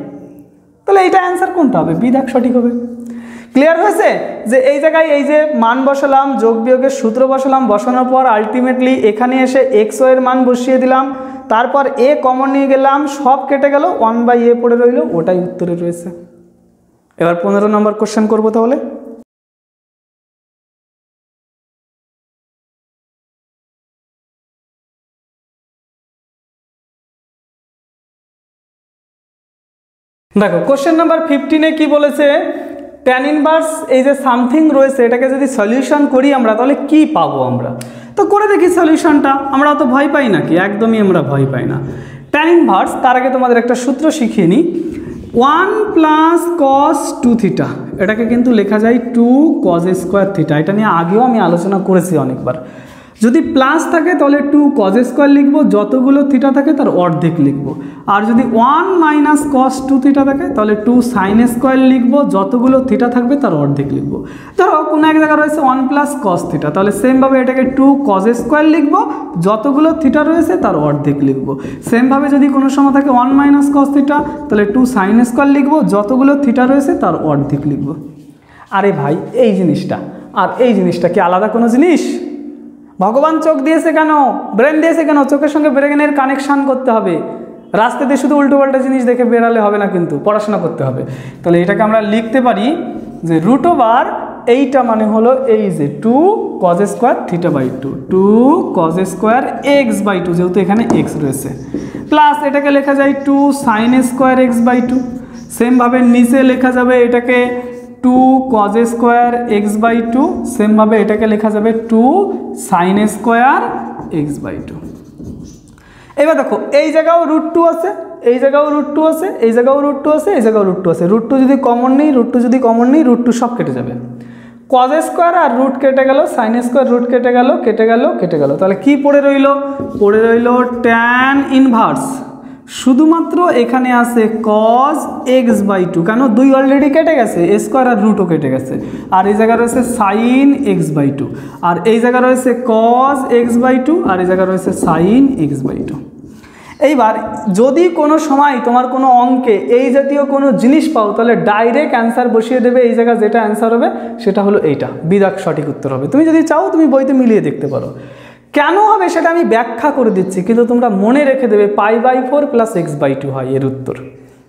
তাহলে এইটা অ্যান্সার কোনটা হবে? বি দাগ সঠিক হবে। ক্লিয়ার হয়েছে যে এই জায়গায় এই যে মান বসালাম, যোগ বিয়োগের সূত্র বসালাম, বসানোর পর আলটিমেটলি এখানে এসে এক্স ওয়ের মান বসিয়ে দিলাম, তারপর এ কমন নিয়ে গেলাম, সব কেটে গেল, 1/a পড়ে রইল, ওটাই উত্তরে রয়েছে। এবার 15 নম্বর কোশ্চেন করবো তাহলে। দেখো কোশ্চেন নাম্বার 15-এ কি বলেছে, ট্যান ইনভার্স এই যে সামথিং রয়েছে এটাকে যদি সলিউশন করি আমরা তাহলে কি পাবো আমরা, তো করে দেখি সলিউশনটা। আমরা অত ভয় পাই নাকি? একদমই আমরা ভয় পাই না। ট্যান ইনভার্স, তার আগে তোমাদের একটা সূত্র শিখিয়ে নিই। 1 প্লাস কস 2 থিটা, এটাকে কিন্তু লেখা যায় 2 কজ স্কোয়ার থিটা। এটা নিয়ে আগেও আমি আলোচনা করেছি অনেকবার। যদি প্লাস থাকে তাহলে 2 কজ স্কোয়ার লিখবো, যতগুলো থিটা থাকে তার অর্ধেক লিখবো। আর যদি 1 মাইনাস কস 2 থিটা থাকে তাহলে 2 সাইন স্কোয়ার লিখবো, যতগুলো থিটা থাকবে তার অর্ধেক লিখবো। ধরো কোনো এক জায়গায় রয়েছে 1 প্লাস কস থিটা, তাহলে সেমভাবে এটাকে 2 কজ স্কোয়ার লিখবো, যতগুলো থিটা রয়েছে তার অর্ধেক লিখবো। সেমভাবে যদি কোনো সময় থাকে 1 মাইনাস কস থিটা তাহলে 2 সাইন স্কোয়ার লিখবো, যতগুলো থিটা রয়েছে তার অর্ধেক লিখবো। আরে ভাই এই জিনিসটা আর এই জিনিসটা কি আলাদা কোনো জিনিস? ভগবান চোখ দিয়েছে কেন, ব্রেন দিয়েছে কেন? চোখের সঙ্গে ব্রেনের কানেকশান করতে হবে। রাস্তাতে শুধু উল্টোপাল্টা জিনিস দেখে বেরালে হবে না, কিন্তু পড়াশোনা করতে হবে। তাহলে এটাকে আমরা লিখতে পারি যে রুট ওভার এইটা মানে হলো এই যে 2 cos square theta by 2, 2 cos square x by 2, যেহেতু এখানে এক্স রয়েছে, প্লাস এটাকে লেখা যায় 2 সাইন স্কোয়ার এক্স বাই 2। সেমভাবে নিচে লেখা যাবে এটাকে 2 কজ স্কোয়ার এক্স বাই 2, সেমভাবে এটাকে লেখা যাবে 2 সাইন স্কোয়ার এক্স বাই 2। এবার দেখো এই জায়গাও রুট 2 আছে, এই জায়গাও রুট 2 আছে, এই জায়গাও রুট 2 আছে, এই জায়গাও রুট 2 আছে। রুট 2 যদি কমন নেই, রুট 2 যদি কমন নেই, রুট 2 সব কেটে যাবে। কজ স্কোয়ার আর রুট কেটে গেল, সাইন স্কোয়ার রুট কেটে গেল, কেটে গেল, কেটে গেল। তাহলে কি পড়ে রইল? পড়ে রইল ট্যান ইনভার্স। শুধুমাত্র এখানে আছে কজ এক্স বাই 2, কেন 2 অলরেডি কেটে গেছে, স্কোয়ার আর রুটও কেটে গেছে। আর এই জায়গায় রয়েছে সাইন এক্স বাই 2, আর এই জায়গায় রয়েছে কজ এক্স বাই 2, আর এই জায়গায় রয়েছে সাইন এক্স বাই 2। এইবার যদি কোনো সময় তোমার কোনো অঙ্কে এই জাতীয় কোনো জিনিস পাও তাহলে ডাইরেক্ট অ্যান্সার বসিয়ে দেবে। এই জায়গায় যেটা অ্যান্সার হবে সেটা হলো এইটা, বিদাক সঠিক উত্তর হবে। তুমি যদি চাও তুমি বইতে মিলিয়ে দেখতে পারো, কেন হবে সেটা আমি ব্যাখ্যা করে দিচ্ছি, কিন্তু তোমরা মনে রেখে দেবে π/4 প্লাস x/2 হয় এর উত্তর।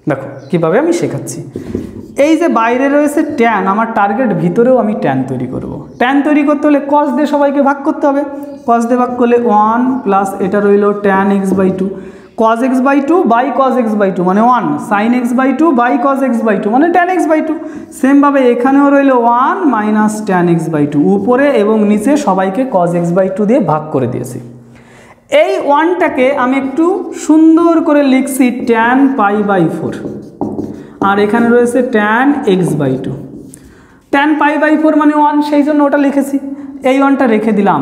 দেখো কীভাবে আমি শেখাচ্ছি। এই যে বাইরে রয়েছে ট্যান, আমার টার্গেট ভিতরেও আমি ট্যান তৈরি করব। ট্যান তৈরি করতে হলে কস দিয়ে সবাইকে ভাগ করতে হবে। কস দিয়ে ভাগ করলে 1 প্লাস এটা রইল tan x/2, cos x/2 by cos x/2 মানে 1, sin x/2 by cos x/2 মানে tan x/2। সেমভাবে এখানেও রইল 1 মাইনাস tan x/2, উপরে এবং নিচে সবাইকে cos x/2 দিয়ে ভাগ করে দিয়েছি। এই 1টাকে আমি একটু সুন্দর করে লিখছি tan π/4, আর এখানে রয়েছে tan x/2। tan π/4 মানে 1, সেই জন্য ওটা লিখেছি। এই 1টা রেখে দিলাম,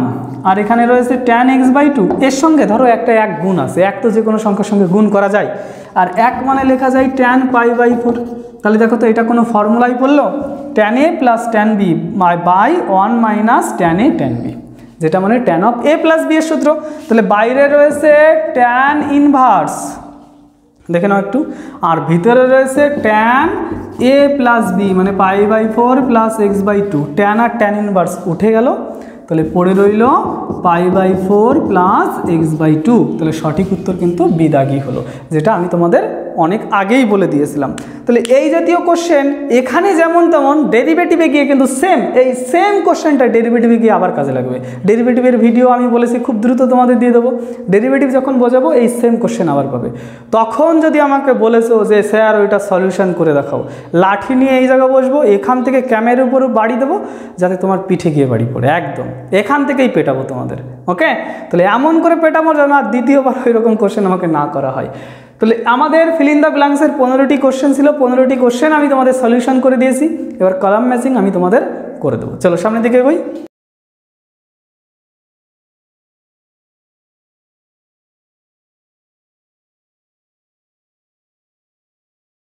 আর এখানে রয়েছে tan x/2। এর সঙ্গে ধরো একটা 1 গুণ আছে, 1 তো যে কোনো সংখ্যার সঙ্গে গুণ করা যায়, আর 1 মানে লেখা যায় tan π/4। তাহলে দেখো তো এটা কোনো ফর্মুলাই পড়লো, tan a plus tan b by 1 minus tan a tan b, যেটা মানে tan of a plus b এর সূত্র। তাহলে বাইরে রয়েছে tan ইনভার্স, দেখে নাও একটু, আর ভিতরে রয়েছে tan a প্লাস b মানে π/4 প্লাস x/2। tan আর tan ইনভার্স উঠে গেল, তাহলে পড়ে রইল π/4 প্লাস x/2। তাহলে সঠিক উত্তর কিন্তু বিদাগী হলো, যেটা আমি তোমাদের অনেক আগেই বলে দিয়েছিলাম। তাহলে এই জাতীয় কোশ্চেন এখানে যেমন তেমন ডেরিভেটিভে গিয়ে কিন্তু এই সেম কোশ্চেনটা ডেরিভেটিভে গিয়ে আবার কাজে লাগবে। ডেরিভেটিভের ভিডিও আমি বলেছি খুব দ্রুত তোমাদের দিয়ে দেবো। ডেরিভেটিভ যখন বোঝাবো এই সেম কোশ্চেন আবার পাবে। তখন যদি আমাকে বলেছো যে স্যার ওইটা সলিউশন করে দেখাও, লাঠি নিয়ে এই জায়গায় বসবো, এখান থেকে ক্যামেরার উপর বাড়ি দেবো যাতে তোমার পিঠে গিয়ে বাড়ি পড়ে, একদম এখান থেকেই পেটাবো তোমাদের। ওকে, তাহলে এমন করে পেটাবো যেন আর দ্বিতীয়বার ওইরকম কোশ্চেন আমাকে না করা হয়। তাহলে আমাদের ফিল ইন দ্য ব্ল্যাঙ্কসের 15টি কোশ্চেন ছিল, 15টি কোশ্চেন আমি তোমাদের সলিউশন করে দিয়েছি। এবার কলাম ম্যাচিং আমি তোমাদের করে দেবো। চলো সামনের দিকে এগোই।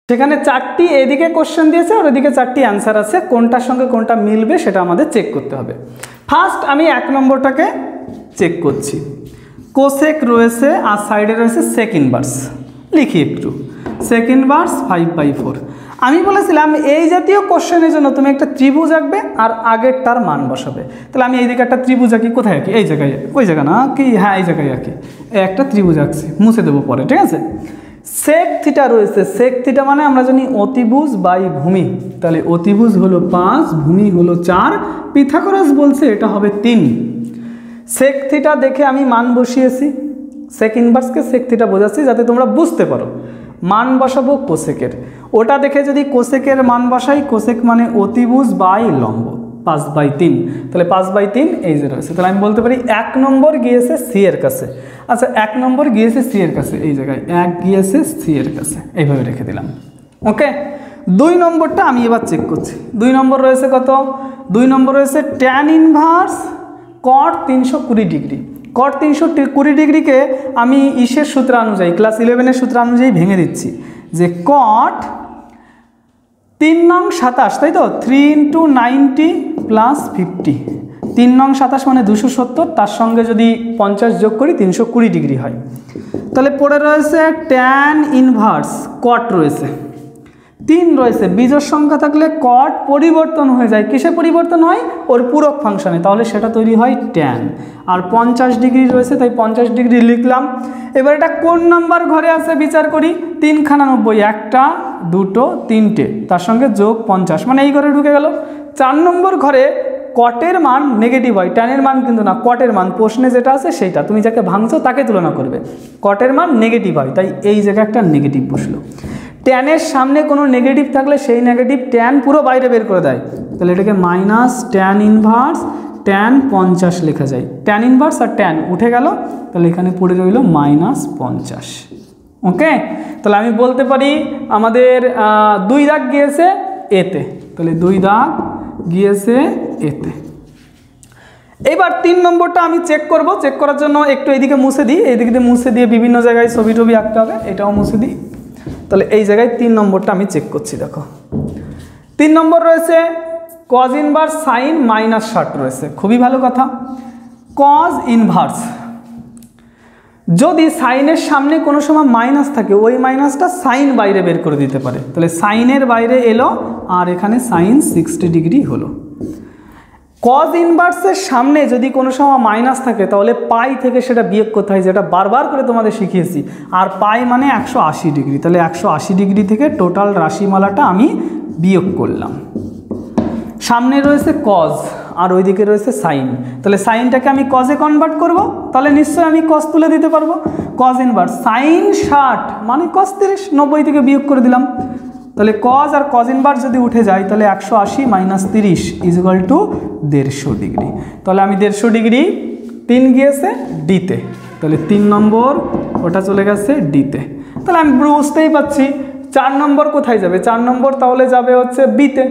সেখানে 4টি এদিকে কোশ্চেন দিয়েছে আর ওদিকে 4টি অ্যান্সার আছে, কোনটার সঙ্গে কোনটা মিলবে সেটা আমাদের চেক করতে হবে। ফার্স্ট আমি 1 নম্বরটাকে চেক করছি। কোসেক রয়েছে আর সাইডে রয়েছে সেক ইনভার্স, লিখি একটু। Sec inverse 5/4। আমি বলেছিলাম এই জাতীয় কোশ্চেনের জন্য তুমি একটা ত্রিভুজ আঁকবে আর আগেরটার মান বসাবে। তাহলে আমি এইদিকে একটা ত্রিভুজ আঁকি, কোথায় আঁকি? এই জায়গায়, ওই জায়গা না কি, হ্যাঁ এই জায়গায় আঁকি। একটা ত্রিভুজ আঁকছি, মুছে দেবো পরে, ঠিক আছে। সেক থিটা রয়েছে, সেক থিটা মানে আমরা জানি অতিভুজ বাই ভূমি। তাহলে অতিভুজ হলো 5, ভূমি হলো 4, পিথাগোরাস বলছে এটা হবে 3। সেক থিটা দেখে আমি মান বসিয়েছি, সেক ইনভার্সকে সেক থিটা বোঝাচ্ছি যাতে তোমরা বুঝতে পারো। মান বসাবো কোসেকের, ওটা দেখে যদি কোসেকের মান বসাই, কোসেক মানে অতিভুজ বাই লম্ব, 5/3, তাহলে 5/3 এই যে রয়েছে। তাহলে আমি বলতে পারি 1 নম্বর গিয়েছে সি এর কাছে। আচ্ছা 1 নম্বর গিয়েছে সি এর কাছে, এই জায়গায় 1 গিয়েছে সি এর কাছে, এইভাবে রেখে দিলাম। ওকে, 2 নম্বরটা আমি এবার চেক করছি। 2 নম্বর রয়েছে কত? 2 নম্বর রয়েছে ট্যান ইনভার্স কট 320 ডিগ্রি। কট 320 ডিগ্রিকে আমি ইসের সূত্র অনুযায়ী, ক্লাস 11-এর সূত্র অনুযায়ী ভেঙে দিচ্ছি যে কট 3 নং 27, তাই তো, 3 × 90 + 50, 3 নং 27 মানে 270, তার সঙ্গে যদি 50 যোগ করি 320 ডিগ্রি হয়। তাহলে পড়ে রয়েছে ট্যান ইনভার্স কট রয়েছে, 3 রয়েছে, বিজোড় সংখ্যা থাকলে কট পরিবর্তন হয়ে যায়, কিসে পরিবর্তন হয়? ওর পূরক ফাংশনে, তাহলে সেটা তৈরি হয় ট্যান। আর 50 ডিগ্রি রয়েছে, তাই 50 ডিগ্রি লিখলাম। এবার এটা কোন নাম্বার ঘরে আছে বিচার করি, 3 খানা 90, 1টা 2টো 3টে, তার সঙ্গে যোগ 50 মানে এই ঘরে ঢুকে গেল। 4 নম্বর ঘরে কটের মান নেগেটিভ হয়, ট্যানের মান কিন্তু না, কটের মান প্রশ্নে যেটা আছে সেইটা, তুমি যাকে ভাঙছো তাকে তুলনা করবে, কটের মান নেগেটিভ হয়, তাই এই জায়গায় একটা নেগেটিভ বসলো। ট্যানের সামনে কোনো নেগেটিভ থাকলে সেই নেগেটিভ ট্যান পুরো বাইরে বের করে দেয়, তাহলে এটাকে মাইনাস ট্যান ইনভার্স ট্যান 50 লেখা যায়। ট্যান ইনভার্স আর ট্যান উঠে গেল, তাহলে এখানে পড়ে রইল -50। ওকে, তাহলে আমি বলতে পারি আমাদের 2 দাগ গিয়েছে এতে, তাহলে 2 দাগ গিয়েছে এতে। এবার 3 নম্বরটা আমি চেক করব। চেক করার জন্য একটু এইদিকে মুছে দিই, এইদিকে মুছে দিয়ে বিভিন্ন জায়গায় ছবি টবি আঁকতে হবে, এটাও মুছে দিই। তাহলে এই জায়গায় 3 নম্বরটা আমি চেক করছি। দেখো 3 নম্বর রয়েছে কজ ইনভার্স সাইন -60 রয়েছে, খুবই ভালো কথা। কজ ইনভার্স যদি সাইনের সামনে কোনো সময় মাইনাস থাকে, ওই মাইনাসটা সাইন বাইরে বের করে দিতে পারে, তাহলে সাইনের বাইরে এলো আর এখানে সাইন 60 ডিগ্রি হলো। কজ ইনভার্সের সামনে যদি কোনো সময় মাইনাস থাকে তাহলে পাই থেকে সেটা বিয়োগ করতে হয়, যেটা বারবার করে তোমাদের শিখিয়েছি। আর পাই মানে 180 ডিগ্রি, তাহলে 180 ডিগ্রি থেকে টোটাল রাশিমালাটা আমি বিয়োগ করলাম। সামনে রয়েছে কজ আর ওইদিকে রয়েছে সাইন, তাহলে সাইনটাকে আমি কজে কনভার্ট করব, তাহলে নিশ্চয়ই আমি কজ তুলে দিতে পারবো। কজ ইনভার্স সাইন 60 মানে কজ 30, 90 থেকে বিয়োগ করে দিলাম, তাহলে কজ আর কজ ইনভার্স যদি উঠে যায় তাহলে 180 - 30 = 150 ডিগ্রি। তাহলে আমি 150 ডিগ্রি, 3 গিয়েছে ডিতে, তাহলে 3 নম্বর ওটা চলে গেছে ডিতে। তাহলে আমি বুঝতেই পাচ্ছি 4 নম্বর কোথায় যাবে, 4 নম্বর তাহলে যাবে হচ্ছে বিতে,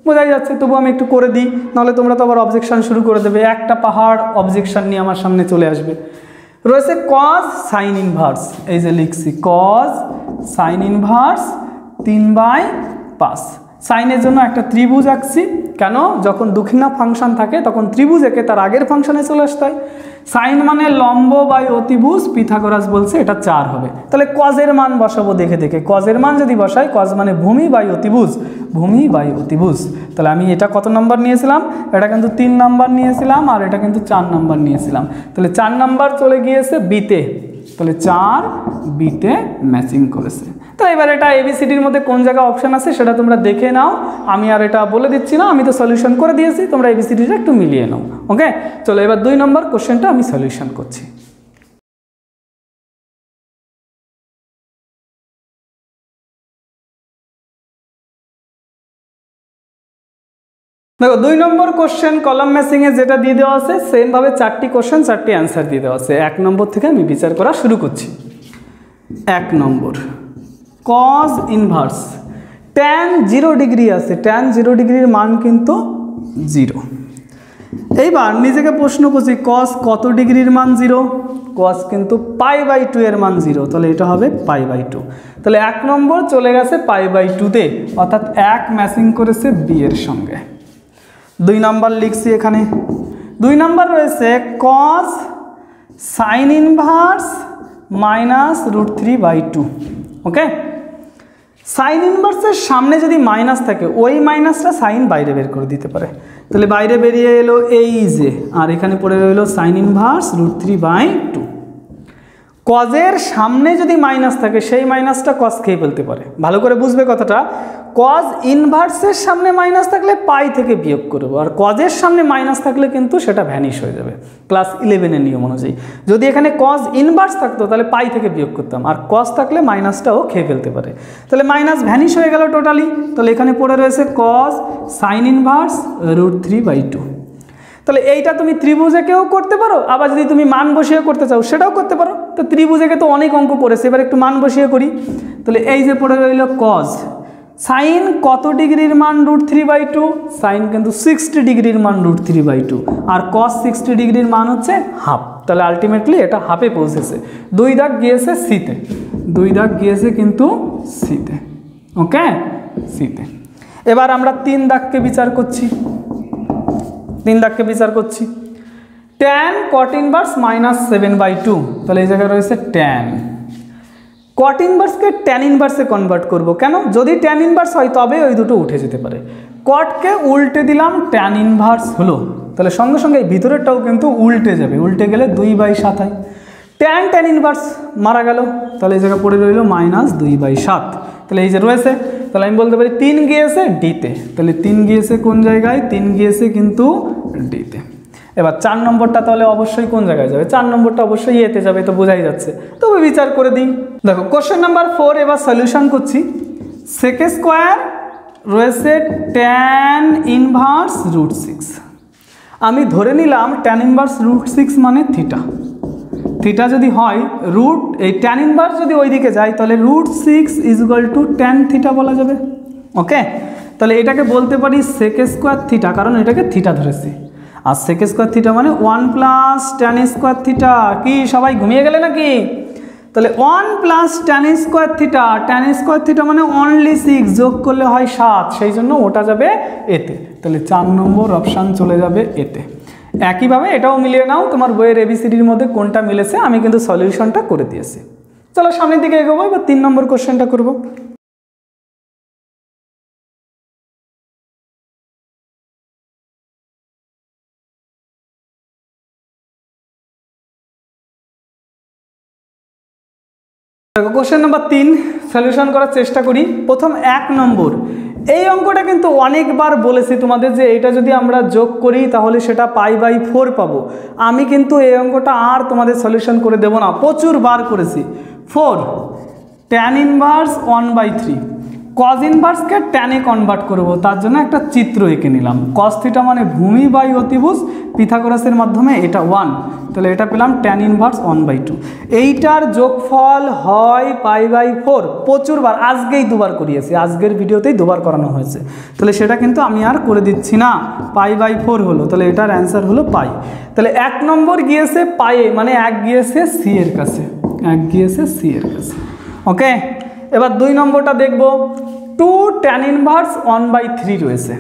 বোঝাই যাচ্ছে। তবু আমি একটু করে দিই, নাহলে তোমরা তো আবার অবজেকশন শুরু করে দেবে, একটা পাহাড় অবজেকশন নিয়ে আমার সামনে চলে আসবে। রয়েছে কজ সাইন ইনভার্স, এই যে লিখছি কজ সাইন ইনভার্স 3/5। সাইনের জন্য একটা ত্রিভুজ আঁকছি, কেন? যখন দক্ষিণা ফাংশন থাকে তখন ত্রিভুজ এঁকে তার আগের ফাংশনে চলে আসতে হয়। সাইন মানে লম্ব বাই অতিভুজ, পিথাগোরাস বলছে এটা 4 হবে। তাহলে কজের মান বসাবো দেখে দেখে, কজের মান যদি বসাই, কজ মানে ভূমি বাই অতিভুজ, ভূমি বাই অতিভুজ। তাহলে আমি এটা কত নাম্বার নিয়েছিলাম? এটা কিন্তু 3 নাম্বার নিয়েছিলাম, আর এটা কিন্তু 4 নাম্বার নিয়েছিলাম। তাহলে 4 নাম্বার চলে গিয়েছে বিতে, তাহলে 4 বিতে ম্যাচিং করেছে। তো এবার এটা এবিসিডির মধ্যে কোন জায়গায় অপশান আছে সেটা তোমরা দেখে নাও, আমি আর এটা বলে দিচ্ছি না, আমি তো সলিউশন করে দিয়েছি, তোমরা এবিসিডিটা একটু মিলিয়ে নাও। ওকে, চলো এবার 2 নম্বর কোশ্চেনটা আমি সলিউশন করছি। দেখো 2 নম্বর কোশ্চেন কলাম ম্যাচিংয়ে যেটা দিয়ে দেওয়া আছে সেমভাবে 4টি কোশ্চেন 4টি অ্যান্সার দিয়ে দেওয়া আছে। 1 নম্বর থেকে আমি বিচার করা শুরু করছি। 1 নম্বর কজ ইনভার্স ট্যান 0 ডিগ্রি আছে, ট্যান 0 ডিগ্রির মান কিন্তু 0। এইবার নিজেকে প্রশ্ন করছি কজ কত ডিগ্রির মান 0? কজ কিন্তু π/2 এর মান 0, তাহলে এটা হবে π/2। তাহলে 1 নম্বর চলে গেছে π/2-তে, অর্থাৎ 1 ম্যাচিং করেছে বি এর সঙ্গে। 2 নাম্বার লিখছি এখানে। 2 নাম্বার রয়েছে কজ সাইন ইনভার্স -√3/2। ওকে, সাইন ইনভার্সের সামনে যদি মাইনাস থাকে ওই মাইনাসটা সাইন বাইরে বের করে দিতে পারে, তাহলে বাইরে বেরিয়ে এলো এই যে, আর এখানে পড়ে রইলো সাইন ইনভার্স √3/2। কজের সামনে যদি মাইনাস থাকে সেই মাইনাসটা কজ খেয়ে ফেলতে পারে, ভালো করে বুঝবে কথাটা। কজ ইনভার্সের সামনে মাইনাস থাকলে পাই থেকে বিয়োগ করবো, আর কজের সামনে মাইনাস থাকলে কিন্তু সেটা ভ্যানিশ হয়ে যাবে ক্লাস 11-এর নিয়ম অনুযায়ী। যদি এখানে কজ ইনভার্স থাকতো তাহলে পাই থেকে বিয়োগ করতাম, আর কজ থাকলে মাইনাসটাও খেয়ে ফেলতে পারে, তাহলে মাইনাস ভ্যানিশ হয়ে গেল টোটালি। তাহলে এখানে পড়ে রয়েছে কজ সাইন ইনভার্স √3/2। তাহলে এইটা তুমি ত্রিভুজেকেও করতে পারো, আবার যদি তুমি মান বসিয়ে করতে চাও সেটাও করতে পারো। তো ত্রিভুজেকে তো অনেক অঙ্ক করেছে, এবার একটু মান বসিয়ে করি। তাহলে এই যে পড়ে রইল কজ সাইন কত ডিগ্রির মান √3/2, সাইন কিন্তু 60 ডিগ্রির মান √3/2, আর কস 60 ডিগ্রির মান হচ্ছে হাফ। তাহলে আলটিমেটলি এটা হাফে পৌঁছেছে। 2 দাগ গিয়েছে সিতে, 2 দাগ গিয়েছে কিন্তু সিতে। ওকে, সিতে। এবার আমরা 3 দাগকে বিচার করছি, 3 দাগকে বিচার করছি। tan cot inverse -7/2, তাহলে এই জায়গায় রয়েছে tan। কট ইনভার্সকে ট্যান ইনভার্সে কনভার্ট করব, কেন? যদি ট্যান ইনভার্স হয় তবে ওই দুটো উঠে যেতে পারে। কটকে উল্টে দিলাম, ট্যান ইনভার্স হলো, তাহলে সঙ্গে সঙ্গে এই ভিতরেরটাও কিন্তু উল্টে যাবে, উল্টে গেলে 2/7 হয়। ট্যান ইনভার্স মারা গেল, তাহলে এই জায়গায় পড়ে রইল -2/7। তাহলে এই যে রয়েছে, তাহলে আমি বলতে পারি 3 গিয়েছে ডিতে, তাহলে 3 গিয়েছে কোন জায়গায়? 3 গিয়েছে কিন্তু ডিতে। এবার 4 নম্বরটা তাহলে অবশ্যই কোন জায়গায় যাবে? 4 নম্বরটা অবশ্যই এতে যাবে, তো বোঝাই যাচ্ছে। তবে বিচার করে দিই। দেখো কোশ্চেন নাম্বার 4 এবার সলিউশন করছি। sec স্কোয়ার রয়েছে tan ইনভার্স √6। আমি ধরে নিলাম tan ইনভার্স √6 মানে থিটা। থিটা যদি হয় এই tan ইনভার্স যদি ওইদিকে যায় তাহলে √6 = tan থিটা বলা যাবে। ওকে, তাহলে এটাকে বলতে পারি sec স্কোয়ার থিটা, কারণ এটাকে থিটা ধরেছি। আর sec স্কোয়ার থিটা মানে 1 + tan স্কোয়ার থিটা। কি সবাই ঘুমিয়ে গেলে নাকি? তাহলে 1 + tan square theta, tan square theta মানে অনলি 6, যোগ করলে হয় 7, সেই জন্য ওটা যাবে এতে। তাহলে 4 নম্বর অপশান চলে যাবে এতে। একইভাবে এটাও মিলিয়ে নাও, তোমার বইয়ের ABCDর মধ্যে কোনটা মিলেছে আমি কিন্তু সলিউশনটা করে দিয়েছি। চলো সামনের দিকে এগোবো, এবার 3 নম্বর কোশ্চেনটা করব। কোশ্চেন নাম্বার 3 সলিউশন করার চেষ্টা করি। প্রথম 1 নম্বর, এই অঙ্কটা কিন্তু অনেকবার বলেছি তোমাদের যে এটা যদি আমরা যোগ করি তাহলে সেটা π/4 পাবো। আমি কিন্তু এই অঙ্কটা আর তোমাদের সলিউশন করে দেব না, প্রচুর বার করেছি। 4 tan ইনভার্স 1/3, cos ইনভার্সকে tan এ কনভার্ট করব, তার জন্য একটা চিত্র এঁকে নিলাম। cos থিটা মানে ভূমি বাই অতিভুজ, পিথাগোরাসের মাধ্যমে এটা 1, তাহলে এটা পেলাম tan ইনভার্স 1/2। এইটার যোগফল হয় π/4, প্রচুরবার, আজকেই দুবার করিয়েছি, আজকের ভিডিওতেই দুবার করানো হয়েছে, তাহলে সেটা কিন্তু আমি আর করে দিচ্ছি না। π/4 হলো, তাহলে এটার অ্যান্সার হলো পাই। তাহলে 1 নম্বর গিয়েছে পায়ে, মানে 1 গিয়েছে সি এর কাছে, 1 গিয়েছে সি এর কাছে। ওকে, এবার 2 নম্বরটা দেখব। 2 tan ইনভার্স 1/3 রয়েছে।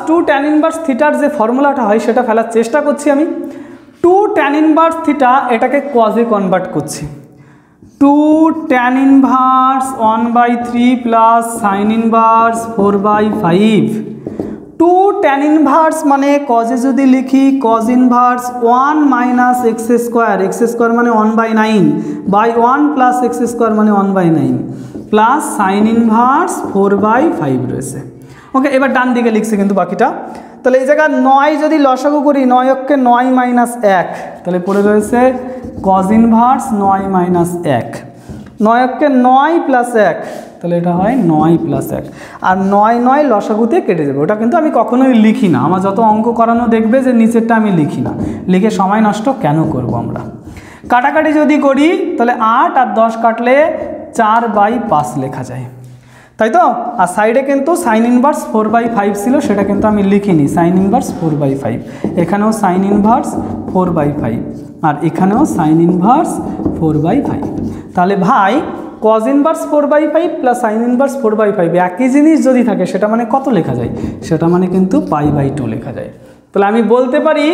টু tan ইনভার্স থিটার যে ফর্মুলাটা হয় সেটা ফেলার চেষ্টা করছি আমি। 2 tan ইনভার্স থিটা এটাকে কজে কনভার্ট করছি। 2 tan inverse 1/3 plus sign inverse 4/5। 2 tan inverse মানে কজে যদি লিখি cos inverse 1 - x square, x square মানে 1/9 বাই 1 প্লাস x স্কোয়ার মানে 1/9 প্লাস সাইন ইনভার্স 4/5 রয়েছে। ওকে, এবার ডান দিকে লিখছি কিন্তু বাকিটা। তাহলে এই জায়গায় 9 যদি লসাগু করি, 9 অক্ষে 9 - 1, তাহলে পড়ে রয়েছে cos ইনভার্স 9 - 1। 9 অক্ষে 9 + 1, তাহলে এটা হয় 9 + 1, আর 9 লসাগুতে কেটে যাবে। ওটা কিন্তু আমি কখনোই লিখি না, আমার যত অঙ্ক করানো দেখবে যে নিচেরটা আমি লিখি না, লিখে সময় নষ্ট কেন করব আমরা। কাটাকাটি যদি করি তাহলে 8 আর 10 কাটলে 4/5 লেখা যায়, তাই তো? আর সাইডে কিন্তু সাইন ইনভার্স 4/5 ছিল, সেটা কিন্তু আমি লিখিনি, সাইন ইনভার্স 4/5। এখানেও সাইন ইনভার্স 4/5, আর এখানেও সাইন ইনভার্স 4/5। তাহলে ভাই cos inverse 4/5 plus sign inverse 4/5 একই জিনিস যদি থাকে সেটা মানে কত লেখা যায়? সেটা মানে কিন্তু π/2 লেখা যায়। তাহলে আমি বলতে পারি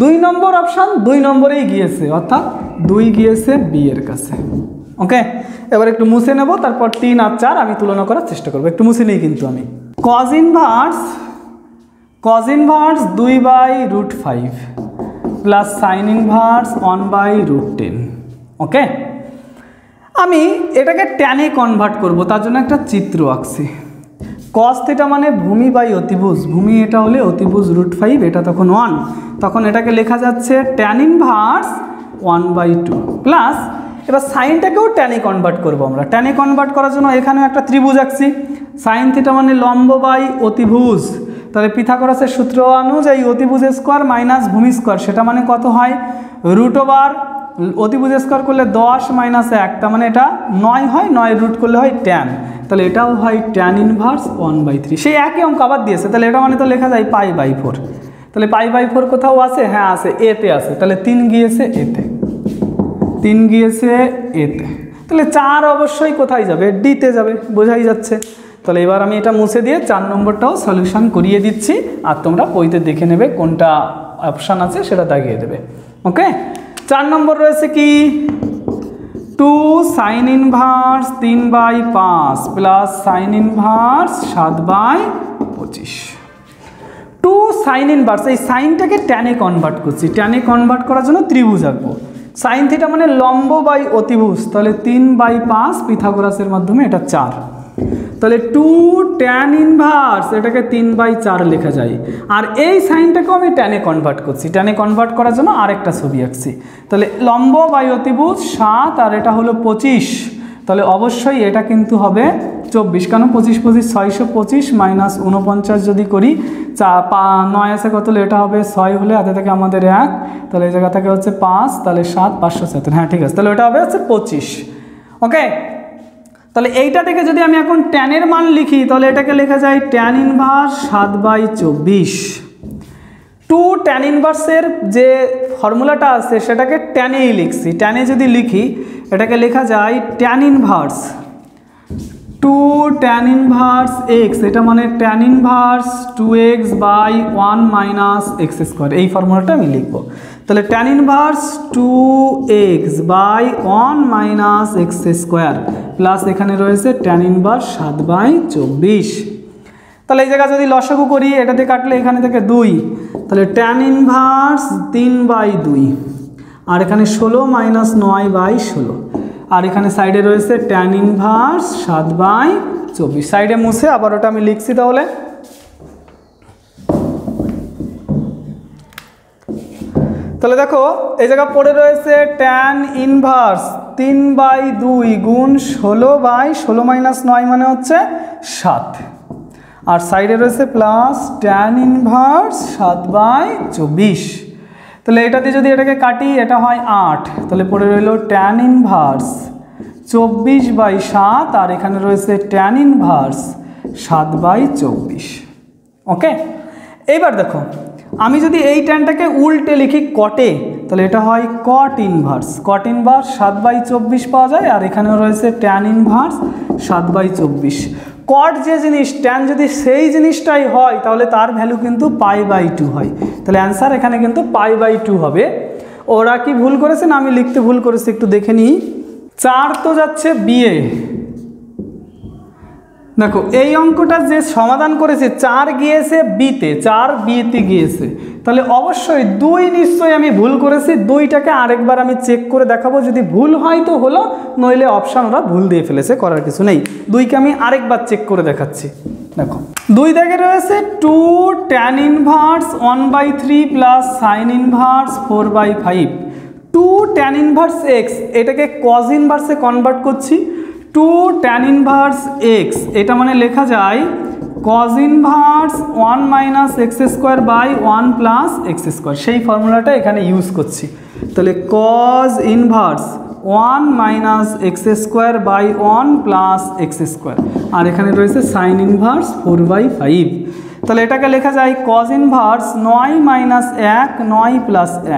2 নম্বর অপশান 2 নম্বরেই গিয়েছে, অর্থাৎ 2 গিয়েছে বি এর কাছে। ওকে, এবার একটু মুছে নেব, তারপর 3 আর 4 আমি তুলনা করার চেষ্টা করব। একটু মুছে নেই কিন্তু আমি। cos inverse 2/√5 plus sign inverse 1/√10। ওকে, আমি এটাকে ট্যানে কনভার্ট করব, তার জন্য একটা চিত্র আঁকছি। কস থিটা মানে ভূমি বাই অতিভুজ, ভূমি এটা হলে অতিভুজ √5, এটা তখন 1, তখন এটাকে লেখা যাচ্ছে ট্যান ইনভার্স 1/2 প্লাস, এবার সাইনটাকেও ট্যানে কনভার্ট করব আমরা। ট্যানে কনভার্ট করার জন্য এখানেও একটা ত্রিভুজ আঁকছি। সাইন থিটা মানে লম্ব বাই অতিভুজ, তাহলে পিথাগোরাসের সূত্র অনুযায়ী অতিভুজ স্কোয়ার মাইনাস ভূমি স্কোয়ার, সেটা মানে কত হয় √, অতিভুজ স্কোয়ার করলে 10 - 1, তার মানে এটা 9 হয়, 9 রুট করলে হয় ট্যান, তাহলে এটাও হয় ট্যান ইনভার্স 1/3। সেই একই অঙ্ক আবার দিয়েছে, তাহলে এটা মানে তো লেখা যায় π/4। তাহলে π/4 কোথাও আছে? হ্যাঁ আছে, এতে আছে, তাহলে 3 গিয়েছে এতে, 3 গিয়েছে এতে, তাহলে 4 অবশ্যই কোথায় যাবে? ডিতে যাবে, বোঝাই যাচ্ছে। তাহলে এবার আমি এটা মুছে দিয়ে 4 নম্বরটাও সলিউশন করিয়ে দিচ্ছি, আর তোমরা বইতে দেখে নেবে কোনটা অপশান আছে সেটা দাগিয়ে দেবে। ওকে, 4 নম্বর রয়েছে কি 2 sign inverse 3/5 plus sign inverse 7/25। 2 sign inverse, এই সাইনটাকে ট্যানে কনভার্ট করছি। ট্যানে কনভার্ট করার জন্য ত্রিভুজ আঁকবো। সাইন থিটা মানে লম্ব বাই অতিভুজ, তাহলে 3/5 পিথাগোরাসের মাধ্যমে এটা 4, তাহলে 2 ট্যান ইনভার্স এটাকে 3/4 লেখা যায়। আর এই সাইনটাকেও আমি ট্যানে কনভার্ট করছি। ট্যানে কনভার্ট করার জন্য আরেকটা ছবি আঁকছি। তাহলে লম্ব বাই অতিভুজ 7 আর এটা হলো 25, তাহলে অবশ্যই এটা কিন্তু হবে 24, কেন 25 25 625 মাইনাস 49 যদি করি 9 আছে কত হলে এটা হবে 6 হলে হাতে থেকে আমাদের 1, তাহলে এই জায়গা থেকে হচ্ছে 5, তাহলে 7 570, হ্যাঁ ঠিক আছে, তাহলে ওটা হবে হচ্ছে 25। ওকে, তাহলে এইটা থেকে যদি আমি এখন ট্যানের মান লিখি তাহলে এটাকে লেখা যায় ট্যান ইনভার্স 7/24। 2 ট্যান ইনভার্সের যে ফর্মুলাটা আছে সেটাকে ট্যানেই লিখছি। ট্যানে যদি লিখি এটাকে লেখা যায় tan inverse 2 tan inverse x, এটা মানে ট্যান ইনভার্স 2x/1 - x², এই ফর্মুলাটা আমি লিখব। তাহলে tan inverse 2x/1 - x² plus এখানে রয়েছে ট্যান ইনভার্স 7/24। তাহলে এই জায়গা যদি লসাগু করি এটাতে কাটলে এখানে থেকে 2, তাহলে ট্যান ইনভার্স 3/2, আর এখানে 16 - 9/16, আর এখানে সাইডে রয়েছে ট্যান ইনভার্স 7/24। সাইডে মুছে আবার ওটা আমি লিখছি। তাহলে তাহলে দেখো এই জায়গা পড়ে রয়েছে ট্যান ইনভার্স 3/2 গুণ 16/16 - 9 মানে হচ্ছে 7, আর সাইডে রয়েছে প্লাস ট্যান ইনভার্স 7/24। তাহলে এটা দিয়ে যদি এটাকে কাটি এটা হয় 8, তাহলে পড়ে রইল ট্যান ইনভার্স 24/7, আর এখানে রয়েছে ট্যান ইনভার্স 7/24। ওকে, এইবার দেখো আমি যদি এই ট্যানটাকে উল্টে লিখি কটে তাহলে এটা হয় কট ইনভার্স 7/24 পাওয়া যায়, আর এখানেও রয়েছে ট্যান ইনভার্স 7/24। কট যে জিনিস ট্যান যদি সেই জিনিসটাই হয় তাহলে তার ভ্যালু কিন্তু π/2 হয়, তাহলে অ্যান্সার এখানে কিন্তু π/2 হবে। ওরা কি ভুল করেছে না আমি লিখতে ভুল করেছি একটু দেখে নিই। 4 তো যাচ্ছে বিয়ে, দেখো এই অঙ্কটা যে সমাধান করেছে 4 গিয়েছে বিতে, 4 বিতে গিয়েছে, তাহলে অবশ্যই 2 নিশ্চয়ই আমি ভুল করেছি। 2টাকে আরেকবার আমি চেক করে দেখাবো, যদি ভুল হয় তো হলো, নইলে অপশান ওরা ভুল দিয়ে ফেলেছে, করার কিছু নেই। 2কে আমি আরেকবার চেক করে দেখাচ্ছি। দেখো 2 দাগে রয়েছে 2 tan inverse 1/3 plus sign inverse 4/5। 2 tan inverse x, এটাকে কজ ইনভার্সে কনভার্ট করছি। 2 ট্যান ইনভার্স এক্স, এটা মানে লেখা যায় কজ ইনভার্স 1 - x²/1 + x², সেই ফর্মুলাটা এখানে ইউজ করছি। তাহলে কজ ইনভার্স 1 - x²/1 + x², আর এখানে রয়েছে সাইন ইনভার্স 4/5। তাহলে এটাকে লেখা যায় cos inverse 9 - 1 9 +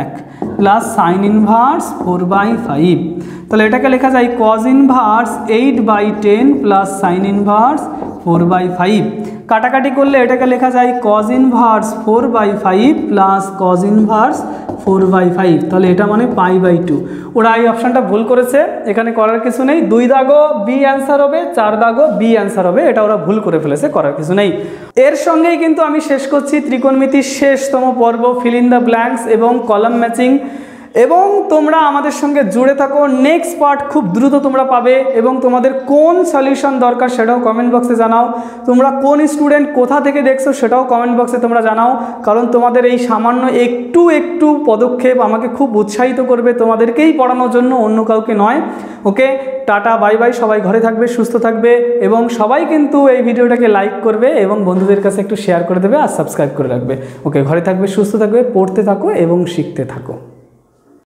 1 plus sign inverse 4/5। তাহলে এটাকে লেখা যায় cos inverse 8/10 plus sign inverse 4/5। কাটাকাটি করলে এটাকে লেখা যায় cos inverse 4/5 plus cos inverse 4/5, তাহলে এটা মানে π/2। ওরা এই অপশানটা ভুল করেছে, এখানে করার কিছু নেই। 2 দাগও বি অ্যান্সার হবে, 4 দাগও বি অ্যান্সার হবে, এটা ওরা ভুল করে ফেলেছে, করার কিছু নেই। এর সঙ্গেই কিন্তু আমি শেষ করছি ত্রিকোণমিতির শেষতম পর্ব, ফিল ইন দ্য ব্ল্যাঙ্কস এবং কলাম ম্যাচিং। এবং তোমরা আমাদের সঙ্গে জুড়ে থাকো। নেক্সট পার্ট খুব দ্রুত তোমরা পাবে এবং তোমাদের কোন সলিউশন দরকার সেটাও কমেন্ট বক্সে জানাও। তোমরা কোন স্টুডেন্ট কোথা থেকে দেখছো সেটাও কমেন্ট বক্সে তোমরা জানাও, কারণ তোমাদের এই সামান্য একটু পদক্ষেপ আমাকে খুব উৎসাহিত করবে তোমাদেরকেই পড়ানোর জন্য, অন্য কাউকে নয়। ওকে, টাটা, বাই বাই। সবাই ঘরে থাকবে, সুস্থ থাকবে এবং সবাই কিন্তু এই ভিডিওটাকে লাইক করবে এবং বন্ধুদের কাছে একটু শেয়ার করে দেবে আর সাবস্ক্রাইব করে রাখবে। ওকে, ঘরে থাকবে, সুস্থ থাকবে, পড়তে থাকো এবং শিখতে থাকো।